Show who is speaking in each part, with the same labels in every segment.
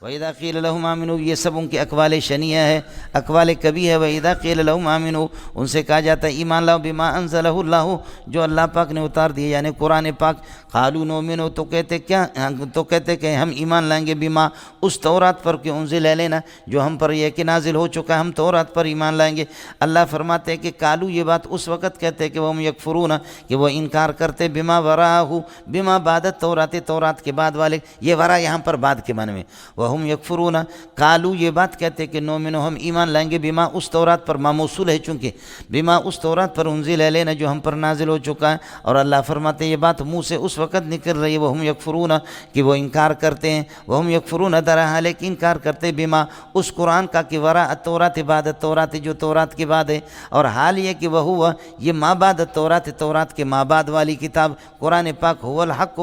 Speaker 1: وَإِذَا قِيلَ لَهُمْ آمِنُوا، یہ سب ان کی اقوال شنیہ ہے، اقوال کبھی ہے۔ وَإِذَا قِيلَ لَهُمْ آمِنُوا، ان سے کہا جاتا ہے ایمان لاؤ، بِمَا أَنزَلَهُ اللَّهُ، جو اللہ پاک نے اتار دیا یعنی قرآن پاک۔ قَالُوا نُؤْمِنُ، تو کہتے کہ ہم ایمان لائیں گے، بِمَا، اس تورات پر کہ انزل علینا، جو ہم پر یہ کہ نازل ہو چکا ہے، ہم تورات پر ایمان لائیں گے۔ اللہ فرماتے ہیں کہ قالوا، یہ بات اس وقت کہتے کہ وہ یکفرون، کہ وہ انکار کرتے، بِمَا وَرَاءَهُ، بِمَا بعد التورات، تورات کے بعد والے، یہ ورا یہاں پر بعد کے معنی میں، وَهُمْ یکفرون، قالوا یہ بات کہتے کہ نؤمن، ہم ایمان لائیں گے، بما، اس تورات پر، ما موصول ہے چونکہ، بما، اس تورات پر انزل علینا، جو ہم پر نازل ہو چکا ہے۔ اور اللہ فرماتے ہیں یہ بات منہ سے اس وقت نکل رہی ہے، وَهُمْ یکفرون، کہ وہ انکار کرتے ہیں، وَهُمْ یکفرون، در حال کہ انکار کرتے، بما، اس قرآن کا، کہ وراء التورات، بعد التورات، جو تورات کے بعد ہے، اور حال یہ کہ وہ یہ ما بعد التورات، تورات کے ما بعد والی کتاب قرآن پاک، هو الحق،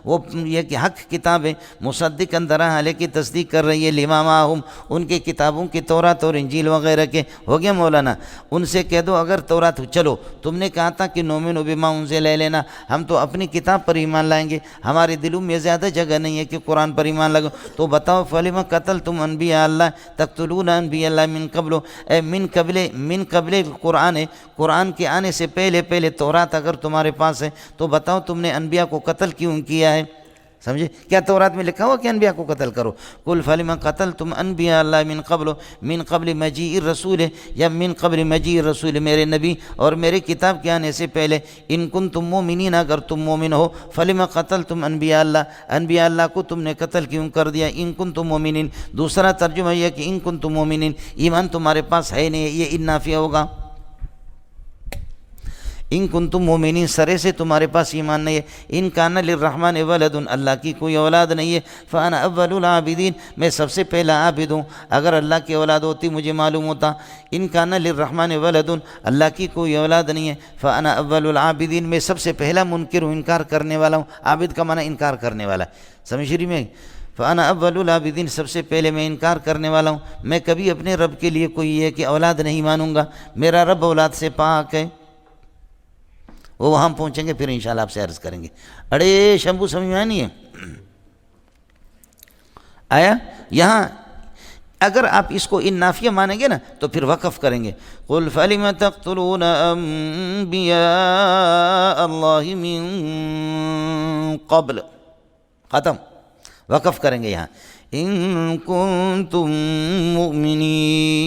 Speaker 1: وہ یہ کہ حق کتاب ہے، مصدق در حال کی تصدیق کر رہی ہے، لما معہم، ان کے کتابوں کی، تورات اور انجیل وغیرہ کے۔ ہو گیا مولانا؟ ان سے کہہ دو اگر تورات، چلو تم نے کہا تھا کہ نؤمن بما انزل الینا، ہم تو اپنی کتاب پر ایمان لائیں گے، ہمارے دلوں میں زیادہ جگہ نہیں ہے کہ قرآن پر ایمان لگو، تو بتاؤ فلما قتلتم انبیاء اللہ، تقتلون انبیاء اللہ من قبل، اے من قبل قرآن، قرآن کے آنے سے پہلے تورات اگر تمہارے پاس ہے تو بتاؤ تم نے انبیاء کو قتل کیوں کیا ہے؟ سمجھے؟ کیا تورات میں لکھا ہوا کہ انبیاء کو قتل کرو؟ قل فلما قتلتم انبیاء اللہ من قبل مجیء الرسول، یا من قبل مجیء الرسول، میرے نبی اور میرے کتاب کے آنے سے پہلے، ان کنتم مومنین، اگر تم مومن ہو، فلما قتلتم انبیاء اللہ کو تم نے قتل کیوں کر دیا، ان کنتم مومنین۔ دوسرا ترجمہ یہ کہ ان کنتم مومنین، ایمان تمہارے پاس ہے نہیں، یہ ان نافیہ ہوگا۔ ان کنتم مومنین، سرے سے تمہارے پاس ایمان نہیں ہے۔ ان کان للرحمن ولد، اللہ کی کوئی اولاد نہیں ہے، فانا اول العابدین، میں سب سے پہلا عابد ہوں، اگر اللہ کی اولاد ہوتی مجھے معلوم ہوتا۔ ان کان للرحمن ولد، اللہ کی کوئی اولاد نہیں ہے، فانا اول العابدین، میں سب سے پہلا منکر ہوں، انکار کرنے والا ہوں۔ عابد کا معنی انکار کرنے والا، سمجھ رہی میں؟ فانا اول العابدین، سب سے پہلے میں انکار کرنے والا ہوں، میں کبھی اپنے رب کے لیے کوئی یہ کہ اولاد نہیں مانوں گا، میرا رب اولاد سے پاک ہے۔ وہ وہاں پہنچیں گے پھر انشاءاللہ آپ سے عرض کریں گے۔ اڑے شمبو سمجھ میں نہیں ہے آیا؟ یہاں اگر آپ اس کو ان نافیہ مانیں گے نا تو پھر وقف کریں گے، قل فلم تقتلون انبیاء اللہ من قبل، ختم، وقف کریں گے یہاں، ان کنتم مؤمنین۔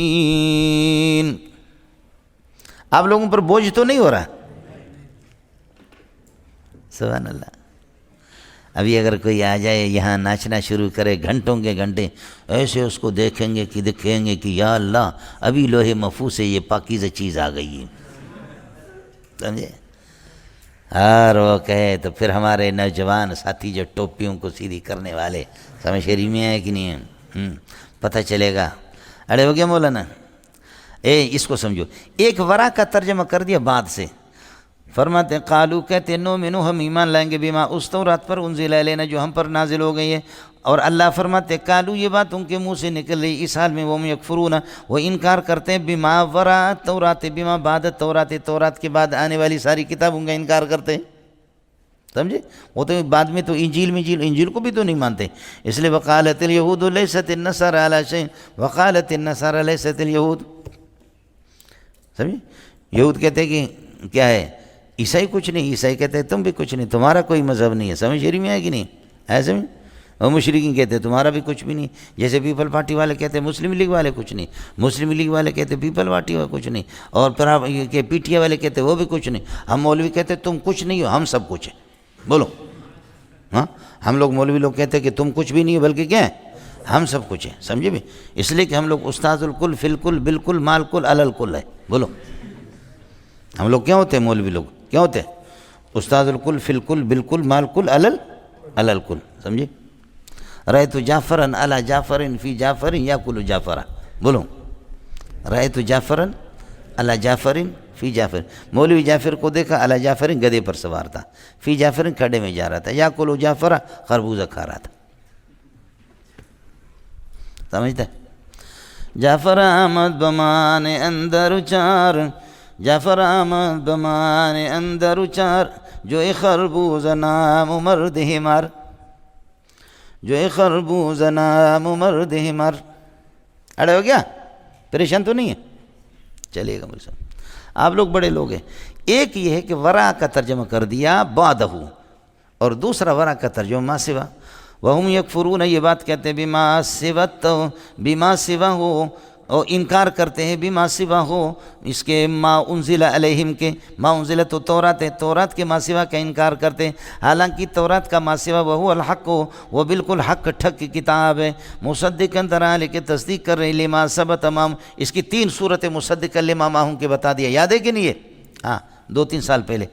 Speaker 1: آپ لوگوں پر بوجھ تو نہیں ہو رہا؟ سبحان اللہ۔ ابھی اگر کوئی آ جائے یہاں ناچنا شروع کرے، گھنٹوں کے گھنٹے ایسے اس کو دیکھیں گے کہ یا اللہ ابھی لوہے محفوظ سے یہ پاکیزہ چیز آ گئی ہے، سمجھے؟ اور وہ کہے تو پھر ہمارے نوجوان ساتھی جو ٹوپیوں کو سیدھی کرنے والے، سمجھ شہری میں ہے کہ نہیں ہے؟ پتہ چلے گا۔ اڑے ہو گیا مولانا؟ اس کو سمجھو، ایک ورا کا ترجمہ کر دیا بعد سے، فرماتے ہیں قالو، کہتے نؤمنو، ہم ایمان لائیں گے، بما، اس تورات پر انزل علینا، جو ہم پر نازل ہو گئی ہے۔ اور اللہ فرماتے ہیں قالو، یہ بات ان کے منہ سے نکل رہی اس حال میں، وہ یکفرون، وہ انکار کرتے ہیں، بما وراء التورات، بما بعد التورات، تورات کے بعد آنے والی ساری کتابوں کا انکار کرتے ہیں، سمجھے؟ وہ تو بعد میں تو انجیل کو بھی تو نہیں مانتے، اس لیے وقالت الیہود لیست النصارى علی شیء وقالت النصارى لیست الیہود، سمجھے؟ یہود کہتے ہیں کہ کیا ہے، عیسائی کچھ نہیں، عیسائی کہتے ہیں تم بھی کچھ نہیں، تمہارا کوئی مذہب نہیں ہے، سمجھ شریف میں ہے کہ نہیں؟ ایسے میں اور مشرکین کہتے ہیں تمہارا بھی کچھ بھی نہیں، جیسے پیپل پارٹی والے کہتے ہیں مسلم لیگ والے کچھ نہیں، مسلم لیگ والے کہتے ہیں پیپل پارٹی والے کچھ نہیں، اور پھر پی ٹی آئی والے کہتے ہیں وہ بھی کچھ نہیں، ہم مولوی کہتے ہیں تم کچھ نہیں ہو، ہم سب کچھ ہیں، بولو ہاں؟ ہم لوگ مولوی لوگ کہتے ہیں کہ تم کچھ بھی نہیں ہو بلکہ کیا ہے، ہم سب کچھ ہیں، سمجھے بھی؟ اس لیے کہ ہم لوگ استاد الکل فی الکل بالکل مال کل علی الکل ہے، بولو ہم لوگ کیا ہوتے ہیں؟ مولوی لوگ کیا ہوتے ہیں؟ استاد الکل فی الکل بالکل مال کل علی الکل، سمجھے؟ رأیت جعفرا علی جعفر فی جعفر یاکل جعفرا، بولو رأیت جعفرا علی جعفر فی جعفر، مولوی جعفر کو دیکھا علی جعفر، گدھے پر سوار تھا، فی جعفر کھڑے میں جا رہا تھا، یاکل جعفرا خربوزہ کھا رہا تھا، سمجھتا ہے؟ جعفر آمد بمان اندر چار، جعفر آمد بمان اندر چار، جو خربوزہ نام مرد ہمار، جو ہے خربوز نام مرد مر. اڑے ہو گیا؟ پریشان تو نہیں ہے؟ چلیے گا میرے ساتھ. آپ لوگ بڑے لوگ ہیں. ایک یہ ہے کہ ورا کا ترجمہ کر دیا بعدہ، اور دوسرا ورا کا ترجمہ ما سوا. وہم یکفرون، یہ بات کہتے ہیں بما سوت، بما سوا ہو، اور انکار کرتے ہیں بما سوا ہو اس کے ما انزل علیہم کے. ما انزل تو تورات ہے، تورات کے ما سوا کا انکار کرتے ہیں، حالانکہ تورات کا ما سوا وہو الحق ہو، وہ بالکل حق ٹھک کی کتاب ہے. مصدقاً درحال کے تصدیق کر رہے لما ثبت امام. اس کی 3 صورتیں مصدقاً لما معہم کے بتا دیا، یاد ہے کہ نہیں ہے؟ ہاں 2-3 سال پہلے.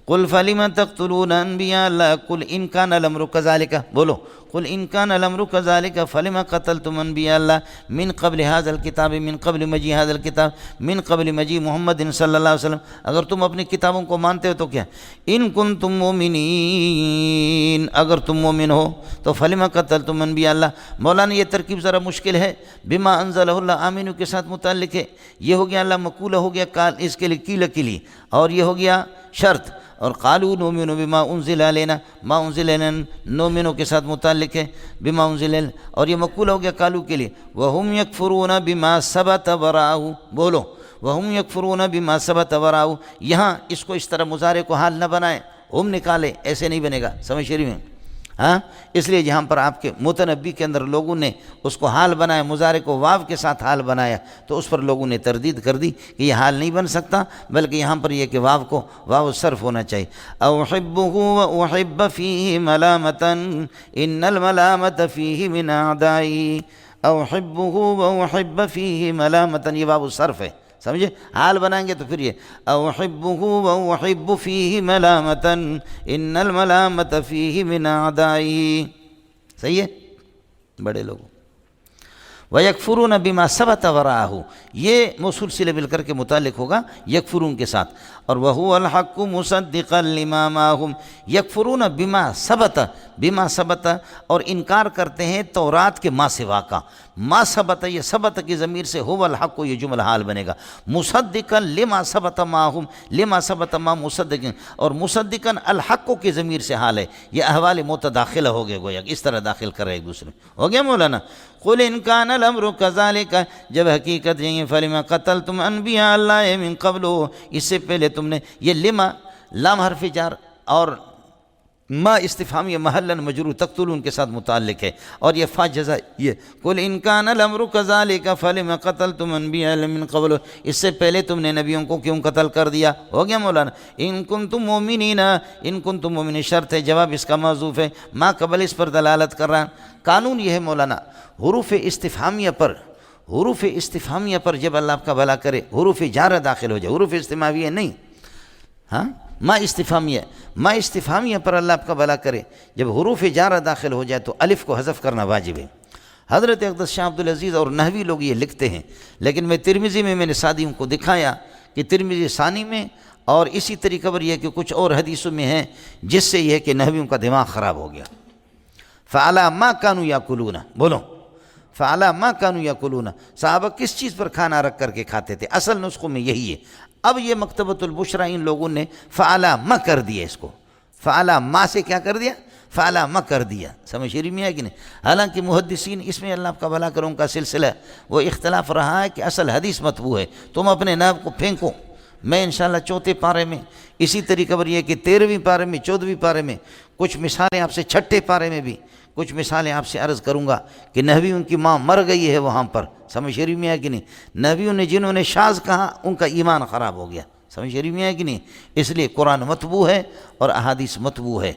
Speaker 1: قل فلم تقتلون انبیاء اللہ قل ان کان الامر کذالک. بولو قل ان کان الامر کذالک فلم قتلتم انبیاء اللہ من قبل هذا الکتاب من قبل مجیء هذا الکتاب من قبل مجیء محمد صلی اللہ علیہ وسلم. اگر تم اپنی کتابوں کو مانتے ہو تو کیا ان کنتم مؤمنین، اگر تم مومن ہو تو فلم قتلتم انبیاء اللہ. مولانا یہ ترکیب ذرا مشکل ہے. بما انزلہ اللہ آمینو کے ساتھ متعلق ہے. یہ ہو گیا اللہ مقولہ ہو گیا کال اس کے لیے کیل کے لیے، اور یہ ہو گیا شرط. اور قالوا نؤمن بما انزل علینا، ما انزل علینا نؤمنوں کے ساتھ متعلق ہے بما انزل علینا، اور یہ مقولہ ہو گیا قالوا کے لیے. وہم یکفرون بما ثبت وراءہ. بولو وہم یکفرون بما ثبت وراءہ. یہاں اس کو اس طرح مضارع کو حال نہ بنائے، ہم نکالے، ایسے نہیں بنے گا. سمجھ شریف میں؟ ہاں اس لیے جہاں پر آپ کے متنبی کے اندر لوگوں نے اس کو حال بنایا، مضارع کو واو کے ساتھ حال بنایا، تو اس پر لوگوں نے تردید کر دی کہ یہ حال نہیں بن سکتا، بلکہ یہاں پر یہ کہ واو کو واو صرف ہونا چاہیے. اوحبہ واحب فیہ ملامتا ان الملامت فیہ من اعدائی. اوحبہ واحب فیہ ملامتا، یہ واو صرف ہے. سمجھے؟ حال بنائیں گے تو پھر یہ اوحبہ واحب فیہ ملامتا ان الملامت فیہ من اعدائی. صحیح ہے؟ بڑے لوگوں. وَيَكْفُرُونَ بِمَا ثَبَتَ وَرَاءَهُ، یہ موصول صلہ مل کر کے متعلق ہوگا یکفرون کے ساتھ. اور وَهُوَ الْحَقُّ مُصَدِّقًا لِمَا مَعَهُمْ. یکفرون بما ثبت، بما ثبت، اور انکار کرتے ہیں تورات کے ما سوا کا. ما ثبت، یہ ثبت کی ضمیر سے هو الحق، یہ جملہ حال بنے گا. مصدقاً لما ثبت معہم، لما ثبت ما مصدقاً، اور مصدقاً الحق کی ضمیر سے حال ہے. یہ احوال متداخلہ ہو گئے گویا اس طرح داخل کر رہے ایک دوسرے. ہو گیا مولانا؟ قل ان کان الامر کذالک، جب حقیقت یہ فلما قتلتم انبیاء اللہ من قبل، اس سے پہلے تم نے. یہ لما لام حرف جار اور ما استفہامی محلاً مجرور تقتلون کے ساتھ متعلق ہے، اور یہ فا جزا. یہ قل ان کان الامر کذالک فلما قتلتم انبیاء من قبل، اس سے پہلے تم نے نبیوں کو کیوں قتل کر دیا. ہو گیا مولانا؟ ان کنتم مؤمنین، ان کنتم مؤمنین شرط ہے، جواب اس کا محذوف ہے، ما قبل اس پر دلالت کر رہا. قانون یہ ہے مولانا، حروف استفہامیہ پر، حروف استفہامیہ پر جب اللہ آپ کا بھلا کرے حروف جار داخل ہو جائے، حروف استفہامیہ نہیں، ہاں ما استفہامیہ، ما استفہامیہ پر اللہ آپ کا بھلا کرے جب حروف جار داخل ہو جائے تو الف کو حذف کرنا واجب ہے. حضرت اقدس شاہ عبدالعزیز اور نحوی لوگ یہ لکھتے ہیں، لیکن میں ترمذی میں نے سادیوں کو دکھایا کہ ترمذی ثانی میں اور اسی طریقے پر یہ کہ کچھ اور حدیثوں میں ہیں جس سے یہ ہے کہ نحویوں کا دماغ خراب ہو گیا. فعلی ما کانوا یاکلون، بولو فعلی ما کانوا یاکلون، صحابہ کس چیز پر کھانا رکھ کر کے کھاتے تھے. اصل نسخوں میں یہی ہے. اب یہ مکتبۃ البشریٰ ان لوگوں نے فعلی ما کر دیا، اس کو فعلی ما سے کیا کر دیا؟ فعلی ما کر دیا. سمجھ شریف میں ہے کہ نہیں؟ حالانکہ محدثین اس میں اللہ کا بھلا کروں کا سلسلہ وہ اختلاف رہا ہے کہ اصل حدیث مطبوع ہے. تم اپنے ناب کو پھینکو. میں انشاءاللہ 4 پارے میں اسی طریقے پر یہ کہ 13ویں پارے میں 14ویں پارے میں کچھ مثالیں آپ سے 6 پارے میں بھی کچھ مثالیں آپ سے عرض کروں گا کہ نحویوں کی ماں مر گئی ہے وہاں پر. سمجھ شریف میں ہے کہ نہیں؟ نحویوں نے جنہوں نے شاذ کہا ان کا ایمان خراب ہو گیا. سمجھ شریف میں ہے کہ نہیں؟ اس لیے قرآن مطبوع ہے اور احادیث مطبوع ہے.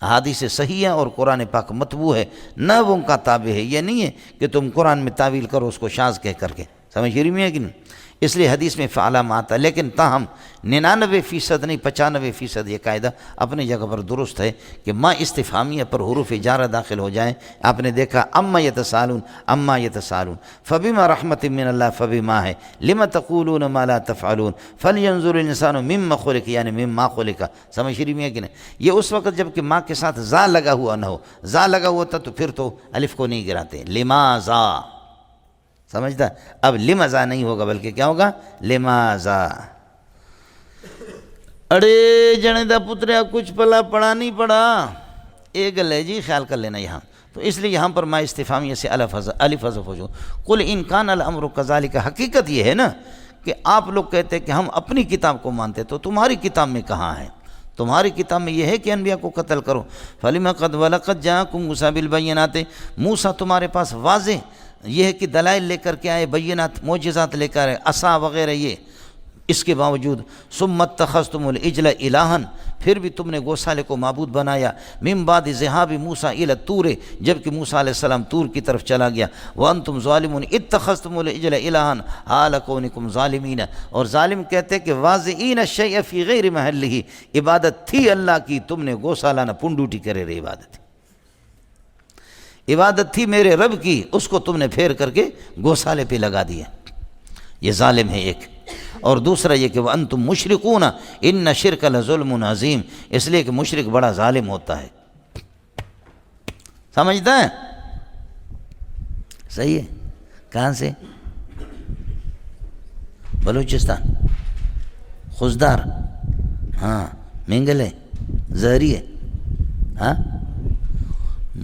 Speaker 1: احادیث صحیح ہے اور قرآن پاک مطبوع ہے، نہ وہ ان کا تابع ہے. یہ نہیں ہے کہ تم قرآن میں تعویل کرو اس کو شاذ کہہ کر کے. سمجھ شریف میں ہے کہ نہیں؟ اس لیے حدیث میں فعلی ما آتا ہے، لیکن تاہم 99% نہیں 95% یہ قاعدہ اپنی جگہ پر درست ہے کہ ما استفہامیہ پر حروف جارہ داخل ہو جائیں. آپ نے دیکھا اما یتسالون، اما یتسالون، فبما رحمت من اللہ فبما ہے، لما تقولون ما لا تفعلون، فلینظر الانسان مما خلق، یعنی مما خلق. سمجھ شریف میں ہے کہ نہیں؟ یہ اس وقت جب کہ ماں کے ساتھ زا لگا ہوا نہ ہو، زا لگا ہوا تھا تو پھر تو الف کو نہیں گراتے. لمازا، سمجھتا؟ اب لمزا نہیں ہوگا بلکہ کیا ہوگا؟ لمازا. اڑے جنے دا پتریا کچھ پلا پڑا نہیں پڑا، ایک گل ہے جی، خیال کر لینا. یہاں تو اس لیے یہاں پر ما استفہامیہ سے الف حذف ہو جو قل ان کان الامر کذالک، حقیقت یہ ہے نا کہ آپ لوگ کہتے ہیں کہ ہم اپنی کتاب کو مانتے، تو تمہاری کتاب میں کہاں ہے؟ تمہاری کتاب میں یہ ہے کہ انبیاء کو قتل کرو۔ فلم قد ولقد جاءکم موسیٰ بالبینات، موسیٰ تمہارے پاس واضح یہ ہے کہ دلائل لے کر کے آئے، بینات معجزات لے کر آئے، عصا وغیرہ، یہ اس کے باوجود ثم اتخذتم العجل الہا، پھر بھی تم نے گوسالے کو معبود بنایا، من بعد ذہاب موسیٰ الی الطور، جبکہ موسیٰ علیہ السلام طور کی طرف چلا گیا، وانتم ظالمون اتخذتم العجل الہا حال کونکم ظالمین، اور ظالم کہتے کہ واضعین الشیء فی غیر محلہ، عبادت تھی اللہ کی، تم نے گوسالہ نہ پنڈوٹی کرے رہے، عبادت تھی میرے رب کی، اس کو تم نے پھیر کر کے گوسالے پہ لگا دیا۔ یہ ظالم ہے ایک، اور دوسرا یہ کہ وَأَنْتُمْ مُشْرِكُونَ إِنَّ الشِّرْكَ لَظُلْمٌ عَظِيمٌ، اس لیے کہ مشرک بڑا ظالم ہوتا ہے، سمجھتا ہے؟ صحیح ہے۔ کہاں سے؟ بلوچستان، خزدار، ہاں، مینگل ہے، زہری ہے، ہاں،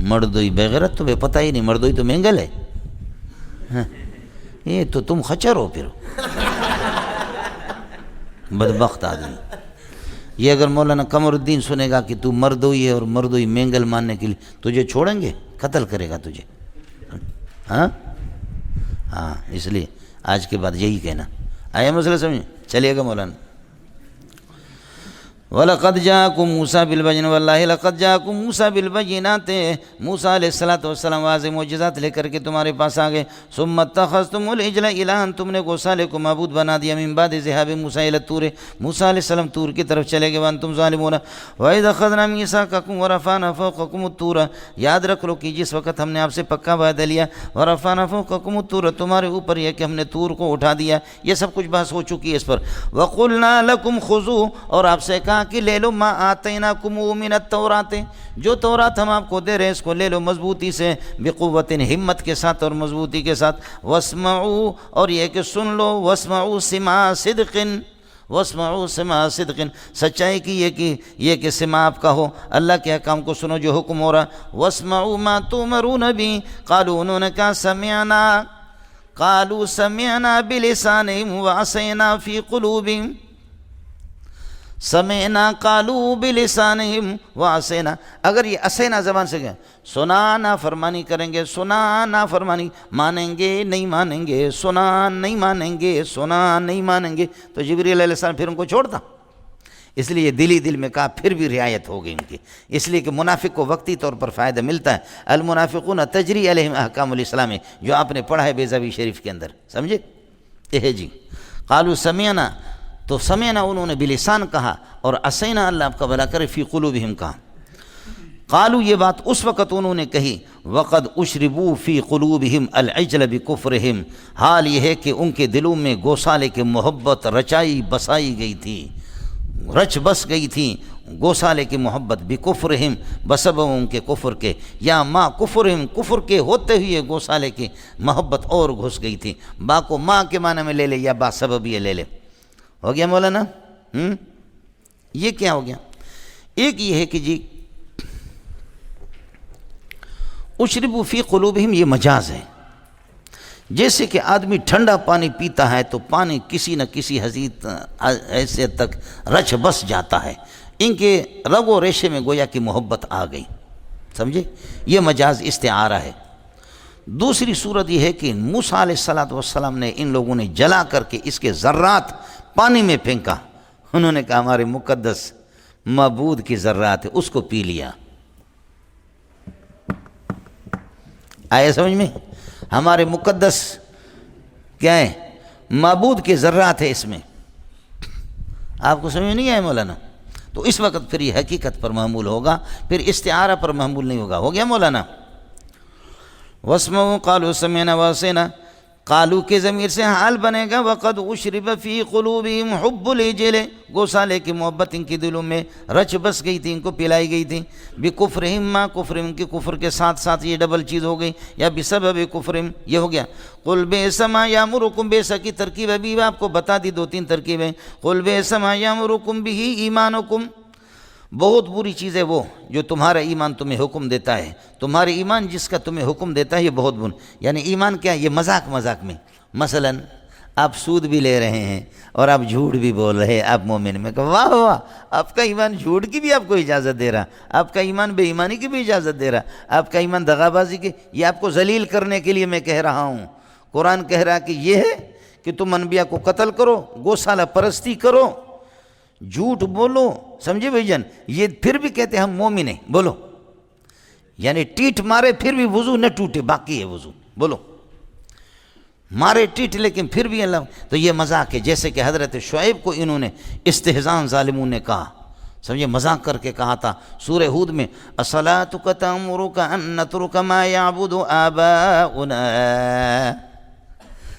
Speaker 1: مردوئی بغیرت تمہیں پتہ ہی نہیں، مردوئی تو مینگل ہے، ہاں، یہ تو تم خچر ہو پھر، بدبخت آدمی۔ یہ اگر مولانا قمر الدین سنے گا کہ تو مردوئی ہے اور مردوئی مینگل ماننے کے لیے، تجھے چھوڑیں گے؟ قتل کرے گا تجھے، ہاں ہاں، اس لیے آج کے بعد یہی کہنا۔ آیا مسئلہ سمجھیں؟ چلیے گا مولانا۔ وَلَقَدْ جَاءَكُمْ مُوسَىٰ بِالْبَيِّنَاتِ، وَاللَّهِ لَقَدْ جَاءَكُمْ مُوسَىٰ بِالْبَيِّنَاتِ، موسیٰ علیہ السلام واضح معجزات لے کر کے تمہارے پاس آ گئے۔ ثُمَّ اتَّخَذْتُمُ الْعِجْلَ إِلَٰهًا، تم نے گوسالے کو معبود بنا دیا، من بعد ذهاب موسیٰ إِلَى الطور، موسیٰ علیہ السلام طور کی طرف چلے گئے، وَأَنْتُمْ ظَالِمُونَ وَإِذْ أَخَذْنَا مِيثَاقَكُمْ وَرَفَعْنَا فَوْقَكُمُ الطُّورَ، یاد رکھ لو کہ جس وقت ہم نے آپ سے پکا وعدہ لیا، وَرَفَعْنَا فَوْقَكُمُ الطُّورَ، تمہارے اوپر یہ کہ ہم نے طور کو اٹھا دیا، یہ سب کچھ بحث ہو چکی ہے اس پر۔ وَقُلْنَا لَكُمْ خُذُوا، اور آپ سے کہا کہ لے لو ما آتیناکم من التورات، جو تورات ہم آپ کو دے رہے ہیں اس کو لے لو مضبوطی سے، بقوت، ہمت کے ساتھ اور مضبوطی کے ساتھ، واسمعوا، اور یہ کہ سن لو، واسمعوا سماع صدق، واسمعوا سماع صدق، سچائی کی یہ کہ سماع آپ کا ہو، اللہ کے احکام کو سنو جو حکم ہو رہا۔ واسمعوا ما تؤمرون بھی، قالوا، انہوں نے کہا سمعنا، قالوا سمعنا بلسانہم وعصینا فی قلوبہم، سمعنا قالوا بلسانہم وعصینا، اگر یہ عصینا زبان سے گیا، سنا نافرمانی کریں گے، سنا نافرمانی، مانیں گے نہیں مانیں گے، سنا نہیں مانیں گے، سنا نہیں مانیں گے، تو جبریل علیہ السلام پھر ان کو چھوڑتا، اس لیے یہ دل میں کہا، پھر بھی رعایت ہو گئی ان کی، اس لیے کہ منافق کو وقتی طور پر فائدہ ملتا ہے۔ المنافقون تجری علیہم احکام الاسلام، جو آپ نے پڑھا ہے بیضاوی شریف کے اندر، سمجھے؟ یہ جی، قالوا سمعنا، تو سمعنا انہوں نے بلسان کہا، اور عصینا، اللہ آپ کا بھلا کرے، فی قلوبہم کہا۔ قالوا، یہ بات اس وقت انہوں نے کہی، وقد اشربوا فی قلوبہم العجل بکفرہم، حال یہ ہے کہ ان کے دلوں میں گوسالے کی محبت رچائی بسائی گئی تھی، رچ بس گئی تھی گوسالے کی محبت، بکفرہم، بسبب ان کے کفر کے، یا ما کفرہم، کفر کے ہوتے ہوئے گوسالے کی محبت اور گھس گئی تھی۔ با کو ماں کے معنی میں لے لے یا با سبب یہ لے لے، ہو گیا مولانا؟ یہ کیا ہو گیا؟ ایک یہ ہے کہ جی اشربوا فی قلوبہم، یہ مجاز ہے، جیسے کہ آدمی ٹھنڈا پانی پیتا ہے تو پانی کسی نہ کسی حیثیت تک رچ بس جاتا ہے، ان کے رگ و ریشے میں گویا کہ محبت آ گئی، سمجھے؟ یہ مجاز استعارہ ہے۔ دوسری صورت یہ ہے کہ موسیٰ علیہ السلام نے ان لوگوں نے جلا کر کے اس کے ذرات پانی میں پھینکا، انہوں نے کہا ہمارے مقدس معبود کی ذرات ہے، اس کو پی لیا۔ آئے سمجھ میں؟ ہمارے مقدس کیا ہے؟ معبود کے ذرات ہے اس میں، آپ کو سمجھ نہیں آئے مولانا؟ تو اس وقت پھر یہ حقیقت پر محمول ہوگا، پھر استعارہ پر محمول نہیں ہوگا، ہو گیا مولانا؟ واسمعوا قالوا سمعنا وعصینا، قالو کے ضمیر سے حال بنے گا، وقد اشرب فی قلوبہم حب العجل، گوسالے کی محبت ان کے دلوں میں رچ بس گئی تھی، ان کو پلائی گئی تھی، بکفرہم، ما کفرہم، کے کفر کے ساتھ ساتھ یہ ڈبل چیز ہو گئی، یا بسبب کفرہم، یہ ہو گیا۔ قل بئس ما یامرکم، بئس کی ترکیب ابھی آپ کو بتا دی، 2-3 ترکیبیں، قل بئس ما یامرکم بہ ایمانکم، بہت بری چیز ہے وہ جو تمہارا ایمان تمہیں حکم دیتا ہے، تمہارے ایمان جس کا تمہیں حکم دیتا ہے یہ بہت بن، یعنی ایمان کیا ہے؟ یہ مذاق میں، مثلا آپ سود بھی لے رہے ہیں اور آپ جھوٹ بھی بول رہے ہیں، آپ مومن میں کہ واہ واہ، آپ کا ایمان جھوٹ کی بھی آپ کو اجازت دے رہا، آپ کا ایمان بے ایمانی کی بھی اجازت دے رہا، آپ کا ایمان دغا بازی کی، یہ آپ کو ذلیل کرنے کے لیے میں کہہ رہا ہوں۔ قرآن کہہ رہا کہ یہ ہے کہ تم انبیاء کو قتل کرو، گوسالہ پرستی کرو، جھوٹ بولو، سمجھے بھائی جان؟ یہ پھر بھی کہتے ہیں ہم مومن ہیں، بولو، یعنی ٹیٹ مارے پھر بھی وضو نہ ٹوٹے، باقی ہے وضو، بولو، مارے ٹیٹ لیکن پھر بھی اللہ، تو یہ مذاق ہے۔ جیسے کہ حضرت شعیب کو انہوں نے استہزاء ظالمون نے کہا، سمجھے، مذاق کر کے کہا تھا سورہ ہود میں، اَصَلَاتُكَ تَأْمُرُكَ أَن نَّتْرُكَ مَا يَعْبُدُ آبَاؤُنَا،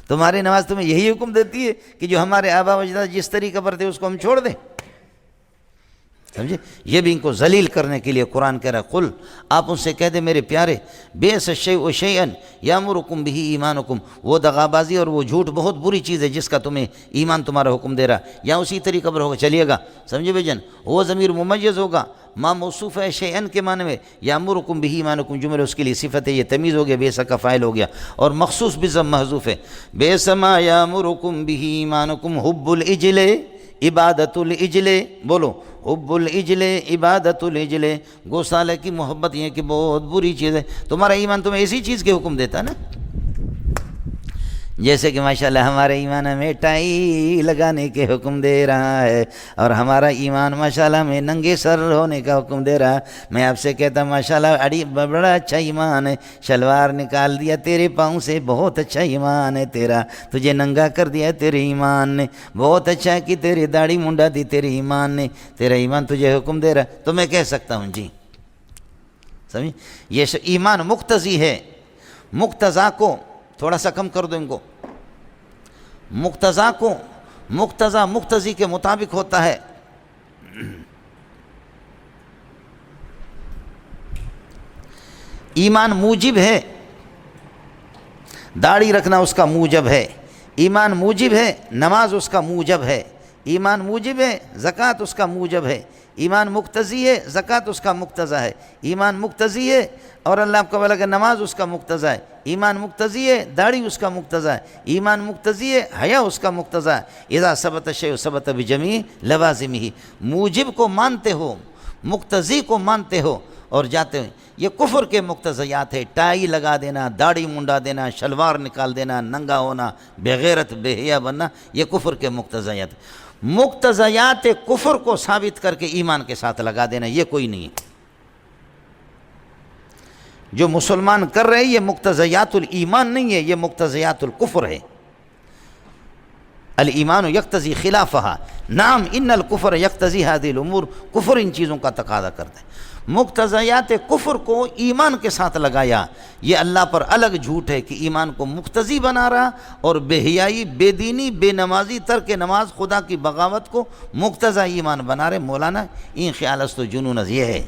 Speaker 1: تمہاری نماز تمہیں یہی حکم دیتی ہے کہ جو ہمارے آبا و اجداد جس طریقے پر تھے اس کو ہم چھوڑ دیں، سمجھے؟ یہ بھی ان کو ذلیل کرنے کے لیے قرآن کہہ رہا ہے، قل، آپ ان سے کہہ دیں میرے پیارے، بئس الشیء شیئا یامرکم بہ ایمانکم، وہ دغابازی اور وہ جھوٹ بہت بری چیز ہے جس کا تمہیں ایمان تمہارا حکم دے رہا، یا اسی طریقے پر ہوگا چلیے گا، سمجھے بھائی جان؟ وہ ضمیر ممیز ہوگا، ما موصوف ہے شیئا کے معنی میں، یامرکم بہ ایمانکم جملہ اس کے لیے صفت ہے، یہ تمیز ہو گیا، بئس کا فاعل ہو گیا، اور مخصوص بضم محذوف ہے، بئس ما یامرکم بہ ایمانکم حب العجل عبادت العجل، بولو، حب العجل عبادت العجل، گوسالے کی محبت یہ کہ بہت بری چیز ہے۔ تمہارا ایمان تمہیں ایسی چیز کے حکم دیتا ہے نا، جیسے کہ ماشاءاللہ ہمارے ایمان ہمیں ٹائی لگانے کے حکم دے رہا ہے، اور ہمارا ایمان ماشاءاللہ ہمیں ننگے سر ہونے کا حکم دے رہا ہے۔ میں آپ سے کہتا ہوں ماشاءاللہ بڑا اچھا ایمان ہے، شلوار نکال دیا تیرے پاؤں سے، بہت اچھا ایمان ہے تیرا، تجھے ننگا کر دیا تیرے ایمان نے، بہت اچھا ہے کہ تیری داڑھی منڈا دی تیرے ایمان نے، تیرا ایمان تجھے حکم دے رہا ہے، تو میں کہہ سکتا ہوں جی، سمجھ؟ یہ ایمان مقتضی ہے، مقتضا کو تھوڑا سا کم کر دو ان کو، مقتضا کو، مقتضا مقتضی کے مطابق ہوتا ہے، ایمان موجب ہے، داڑھی رکھنا اس کا موجب ہے، ایمان موجب ہے، نماز اس کا موجب ہے، ایمان موجب ہے، زکوٰۃ اس کا موجب ہے، ایمان مقتضی ہے، زکوٰۃ اس کا مقتضا ہے، ایمان مقتضی ہے اور اللہ آپ کو بولا کہ نماز اس کا مقتضا ہے، ایمان مقتضی ہے، داڑھی اس کا مقتضا ہے، ایمان مقتضی ہے، حیا اس کا مقتضا ہے، اذا ثبت الشیء ثبت بجمیع لوازمہ، موجب کو مانتے ہو، مقتضی کو مانتے ہو اور جاتے ہو۔ یہ کفر کے مقتضیات ہے، ٹائی لگا دینا، داڑھی منڈا دینا، شلوار نکال دینا، ننگا ہونا، بغیرت بے حیا بننا، یہ کفر کے مقتضیات، مقتضیات کفر کو ثابت کر کے ایمان کے ساتھ لگا دینا، یہ کوئی نہیں ہے۔ جو مسلمان کر رہے ہیں یہ مقتضیات الایمان نہیں ہے، یہ مقتضیات الکفر ہے۔ الایمان یقتضی خلافہا، نعم ان الکفر یقتضی هذه الامور، کفر ان چیزوں کا تقاضا کرتا ہے۔ مقتضیات کفر کو ایمان کے ساتھ لگایا، یہ اللہ پر الگ جھوٹ ہے کہ ایمان کو مقتضی بنا رہا، اور بے حیائی، بے دینی، بے نمازی، ترک نماز، خدا کی بغاوت کو مقتضی ایمان بنا رہے۔ مولانا این خیال است و جنون از، یہ ہے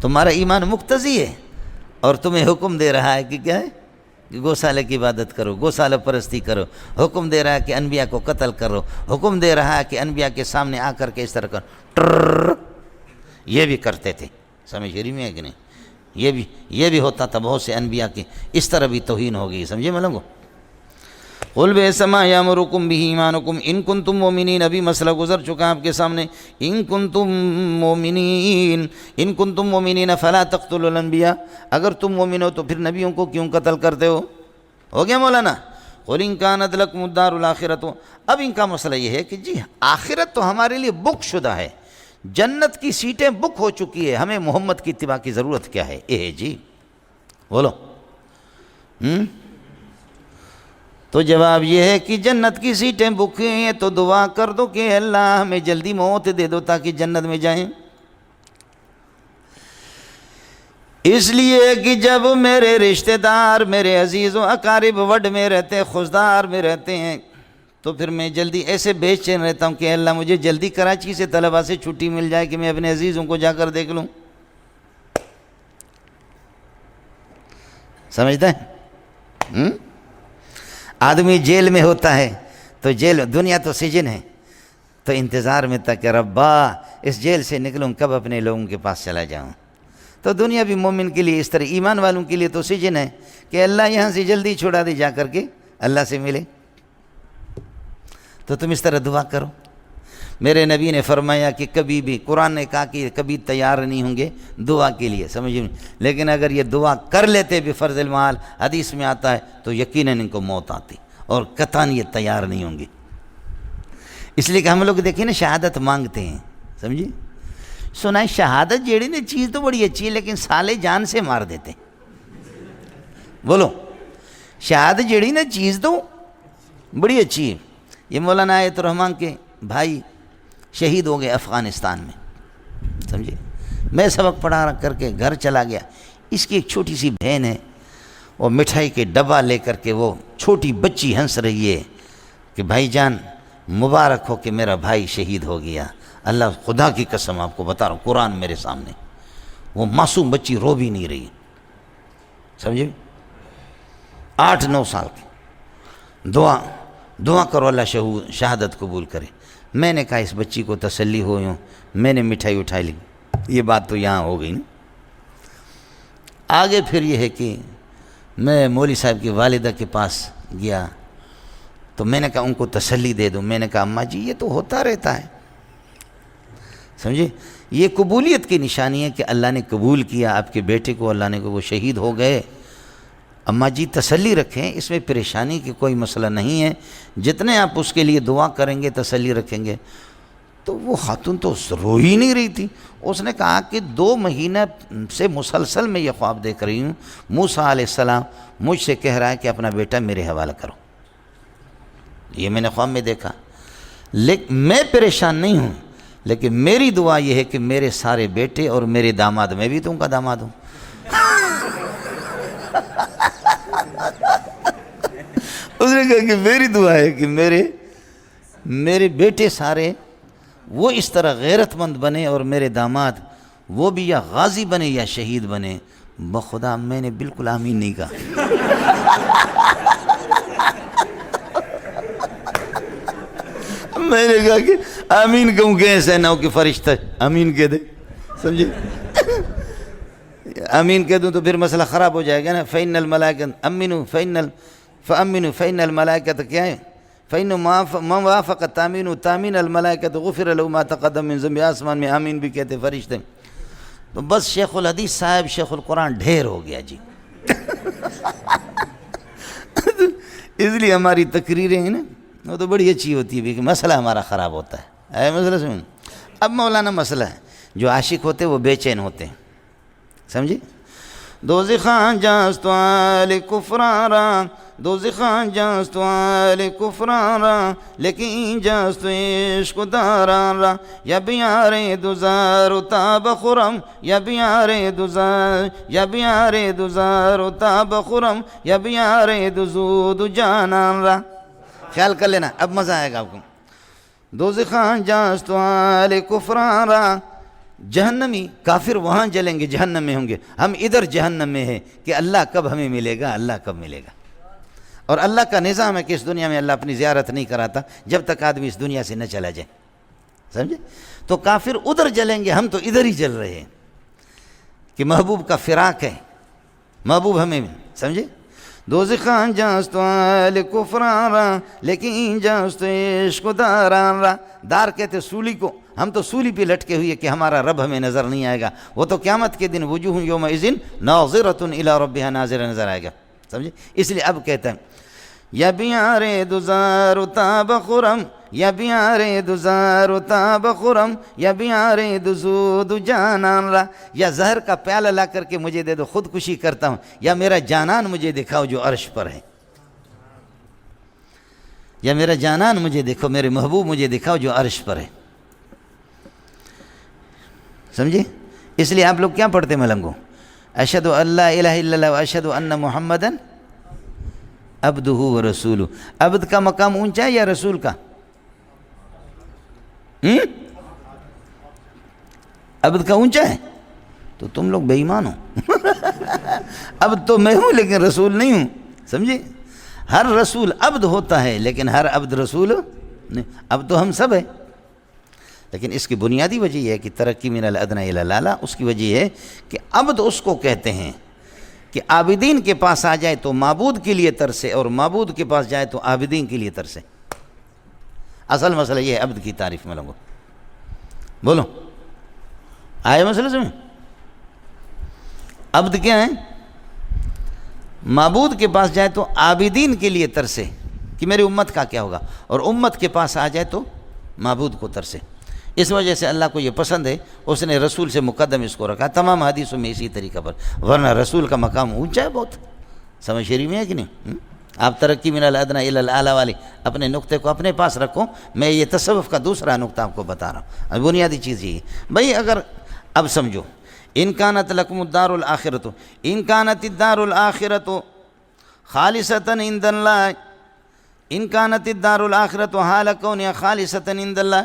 Speaker 1: تمہارا ایمان مقتضی ہے اور تمہیں حکم دے رہا ہے کہ کیا ہے، کہ گوسالے کی عبادت کرو، گوسالہ پرستی کرو، حکم دے رہا ہے کہ انبیاء کو قتل کرو، حکم دے رہا ہے کہ انبیاء کے سامنے آ کر کے اس طرح کرو، یہ بھی کرتے تھے، سمجھ رہی میں ہے کہ نہیں؟ یہ بھی ہوتا تھا، بہت سے انبیاء کی اس طرح بھی توہین ہو گئی، سمجھے ملنگو؟ قل بئس ما یامرکم بہ ایمانکم ان کنتم مومنین، ابھی مسئلہ گزر چکا آپ کے سامنے، ان کنتم مومنین فلا تقتلوا الانبیاء، اگر تم مومن ہو تو پھر نبیوں کو کیوں قتل کرتے ہو گیا مولانا؟ قل ان کانت لکم الدار الاخرۃ، اب ان کا مسئلہ یہ ہے کہ جی آخرت تو ہمارے لیے بک شدہ ہے، جنت کی سیٹیں بک ہو چکی ہے، ہمیں محمد کی اتباع کی ضرورت کیا ہے؟ جی بولو، تو جواب یہ ہے کہ جنت کی سیٹیں بک ہیں تو دعا کر دو کہ اللہ ہمیں جلدی موت دے دو تاکہ جنت میں جائیں، اس لیے کہ جب میرے رشتہ دار، میرے عزیز و اقارب وڈ میں رہتے ہیں، خزدار میں رہتے ہیں، تو پھر میں جلدی ایسے بے چین رہتا ہوں کہ اللہ مجھے جلدی کراچی سے طلبہ سے چھٹی مل جائے کہ میں اپنے عزیزوں کو جا کر دیکھ لوں، سمجھتا ہے؟ آدمی جیل میں ہوتا ہے تو جیل، دنیا تو سجن ہے، تو انتظار میں تھا کہ ربا اس جیل سے نکلوں کب اپنے لوگوں کے پاس چلا جاؤں۔ تو دنیا بھی مومن کے لیے اس طرح، ایمان والوں کے لیے تو سجن ہے کہ اللہ یہاں سے جلدی چھڑا دے، جا کر کے اللہ سے ملے۔ تو تم اس طرح دعا کرو۔ میرے نبی نے فرمایا کہ کبھی بھی، قرآن نے کہا کہ کبھی تیار نہیں ہوں گے دعا کے لیے، سمجھیں، لیکن اگر یہ دعا کر لیتے بفرض المحال، حدیث میں آتا ہے، تو یقیناً ان کو موت آتی اور قطعاً یہ تیار نہیں ہوں گے۔ اس لیے کہ ہم لوگ دیکھیں نا شہادت مانگتے ہیں، سمجھے، سنا ہے شہادت جیڑی نا چیز تو بڑی اچھی ہے لیکن سالے جان سے مار دیتے ہیں۔ بولو، شہادت جیڑی نا چیز تو بڑی اچھی ہے۔ یہ مولانا آیت الرحمان کے بھائی شہید ہو گئے افغانستان میں، سمجھے، میں سبق پڑھا کر کے گھر چلا گیا، اس کی ایک چھوٹی سی بہن ہے، وہ مٹھائی کے ڈبہ لے کر کے وہ چھوٹی بچی ہنس رہی ہے کہ بھائی جان مبارک ہو کہ میرا بھائی شہید ہو گیا۔ اللہ خدا کی قسم آپ کو بتا رہا ہوں، قرآن میرے سامنے، وہ معصوم بچی رو بھی نہیں رہی، سمجھے، 8-9 سال کی۔ دعا کرو اللہ شہادت قبول کرے۔ میں نے کہا اس بچی کو تسلی ہو یوں، میں نے مٹھائی اٹھا لی، یہ بات تو یہاں ہو گئی نا۔ آگے پھر یہ ہے کہ میں مولوی صاحب کی والدہ کے پاس گیا تو میں نے کہا ان کو تسلی دے دوں۔ میں نے کہا اماں جی یہ تو ہوتا رہتا ہے، سمجھے، یہ قبولیت کی نشانی ہے کہ اللہ نے قبول کیا آپ کے بیٹے کو، اللہ نے کہ وہ شہید ہو گئے۔ اماں جی تسلی رکھیں، اس میں پریشانی کی کوئی مسئلہ نہیں ہے، جتنے آپ اس کے لیے دعا کریں گے تسلی رکھیں گے۔ تو وہ خاتون تو رو ہی نہیں رہی تھی، اس نے کہا کہ 2 مہینہ سے مسلسل میں یہ خواب دیکھ رہی ہوں، موسیٰ علیہ السلام مجھ سے کہہ رہا ہے کہ اپنا بیٹا میرے حوالہ کرو، یہ میں نے خواب میں دیکھا، لیکن میں پریشان نہیں ہوں، لیکن میری دعا یہ ہے کہ میرے سارے بیٹے اور میرے داماد، میں بھی تو ان کا داماد ہوں۔ اس نے کہا کہ میری دعا ہے کہ میرے بیٹے سارے وہ اس طرح غیرت مند بنے اور میرے داماد وہ بھی یا غازی بنے یا شہید بنے۔ بخدا میں نے بالکل آمین نہیں کہا۔ میں نے کہا کہ آمین کہوں کہ ایسا نہ ہو کہ فرشتہ آمین کہہ دے، سمجھے، آمین کہہ دوں تو پھر مسئلہ خراب ہو جائے گا نا۔ فَإِنَّ الْمَلَائِكَةَ أَمِّنُوا فَإِنَّ الْمَلَائِكَةَ کیا ہے، فَإِنَّ مَنْ وَافَقَ تَأْمِينُ الْمَلَائِكَةُ غُفِرَ لَهُ مَا تَقَدَّمَ مِنْ ذَنْبِهِ۔ آسمان میں آمین بھی کہتے فرشتے۔ تو بس شیخ الحدیث صاحب شیخ القرآن ڈھیر ہو گیا جی۔ اس لیے ہماری تقریریں ہیں نا وہ تو بڑی اچھی ہوتی ہے کہ مسئلہ ہمارا خراب ہوتا ہے، اے مسئلہ سمجھ۔ اب مولانا مسئلہ ہے، جو عاشق ہوتے وہ بے چین ہوتے ہیں، سمجھے، دوزخاں جاستوال کفرارا، دوزخاں جاستوال کفرارا، لیکن جاستو عشق دارارا، یا بیارے دوزار تاب خرم، یا بیارے دوزار، یا بیارے دوزار تاب خرم، یا بیارے دوزود جانارا۔ خیال کر لینا، اب مزہ آئے گا آپ کو۔ دوزخاں جاستوال کفرارا، جہنمی کافر وہاں جلیں گے، جہنم میں ہوں گے، ہم ادھر جہنم میں ہیں کہ اللہ کب ہمیں ملے گا، اللہ کب ملے گا۔ اور اللہ کا نظام ہے کہ اس دنیا میں اللہ اپنی زیارت نہیں کراتا جب تک آدمی اس دنیا سے نہ چلا جائے، سمجھے۔ تو کافر ادھر جلیں گے، ہم تو ادھر ہی جل رہے ہیں کہ محبوب کا فراق ہے، محبوب ہمیں، سمجھے۔ دوزخاں جاستو آل کفرارا، لیکن جاستو عشق دارارا، دار کہتے سولی کو، ہم تو سولی پہ لٹکے ہوئے کہ ہمارا رب ہمیں نظر نہیں آئے گا، وہ تو قیامت کے دن وجوہ یومئذ ناظرۃ الی ربہا ناظرہ نظر آئے گا، سمجھے۔ اس لیے اب کہتا ہے یا بیارے دوزار تاب خرم، یا بیارے دوزار تاب خرم، یا بیارے دزود جانان را، یا زہر کا پیالہ لا کر کے مجھے دے دو، خودکشی کرتا ہوں، یا میرا جانان مجھے دکھاؤ جو عرش پر ہے، یا میرا جانان مجھے دیکھو، میرے محبوب مجھے دکھاؤ جو عرش پر ہے، سمجھے۔ اس لیے آپ لوگ کیا پڑھتے ملنگو، اشہد ان لا الہ الا اللہ و اشہد ان محمدن عبدہ و رسولہ۔ عبد کا مقام اونچا ہے یا رسول کا؟ عبد کا اونچا ہے تو تم لوگ بے ایمان ہو۔ عبد تو میں ہوں لیکن رسول نہیں ہوں، سمجھے۔ ہر رسول عبد ہوتا ہے لیکن ہر عبد رسول نہیں۔ اب تو ہم سب ہیں، لیکن اس کی بنیادی وجہ یہ ہے کہ ترقی من الادنی الی الاعلی، اس کی وجہ یہ ہے کہ عبد اس کو کہتے ہیں کہ عابدین کے پاس آ جائے تو معبود کے لیے ترسے، اور معبود کے پاس جائے تو عابدین کے لیے ترسے۔ اصل مسئلہ یہ ہے عبد کی تعریف میں لوگوں، بولو آئے مسئلہ سمجھ؟ عبد کیا ہے؟ معبود کے پاس جائے تو عابدین کے لیے ترسے کہ میری امت کا کیا ہوگا، اور امت کے پاس آ جائے تو معبود کو ترسے۔ اس وجہ سے اللہ کو یہ پسند ہے، اس نے رسول سے مقدم اس کو رکھا تمام حدیثوں میں اسی طریقہ پر، ورنہ رسول کا مقام اونچا ہے بہت، سمجھ شریف میں ہے کہ نہیں؟ آپ ترقی من الادنی الی الاعلی والی اپنے نقطے کو اپنے پاس رکھو، میں یہ تصوف کا دوسرا نقطہ آپ کو بتا رہا ہوں، بنیادی چیز یہ ہے بھائی۔ اگر اب سمجھو، ان کانت لکم الدار الآخرۃ، ان کانت الدار الآخرۃ خالصۃ عند اللہ، ان کانت الدار الآخرۃ حال کونہا خالصۃ عند اللہ،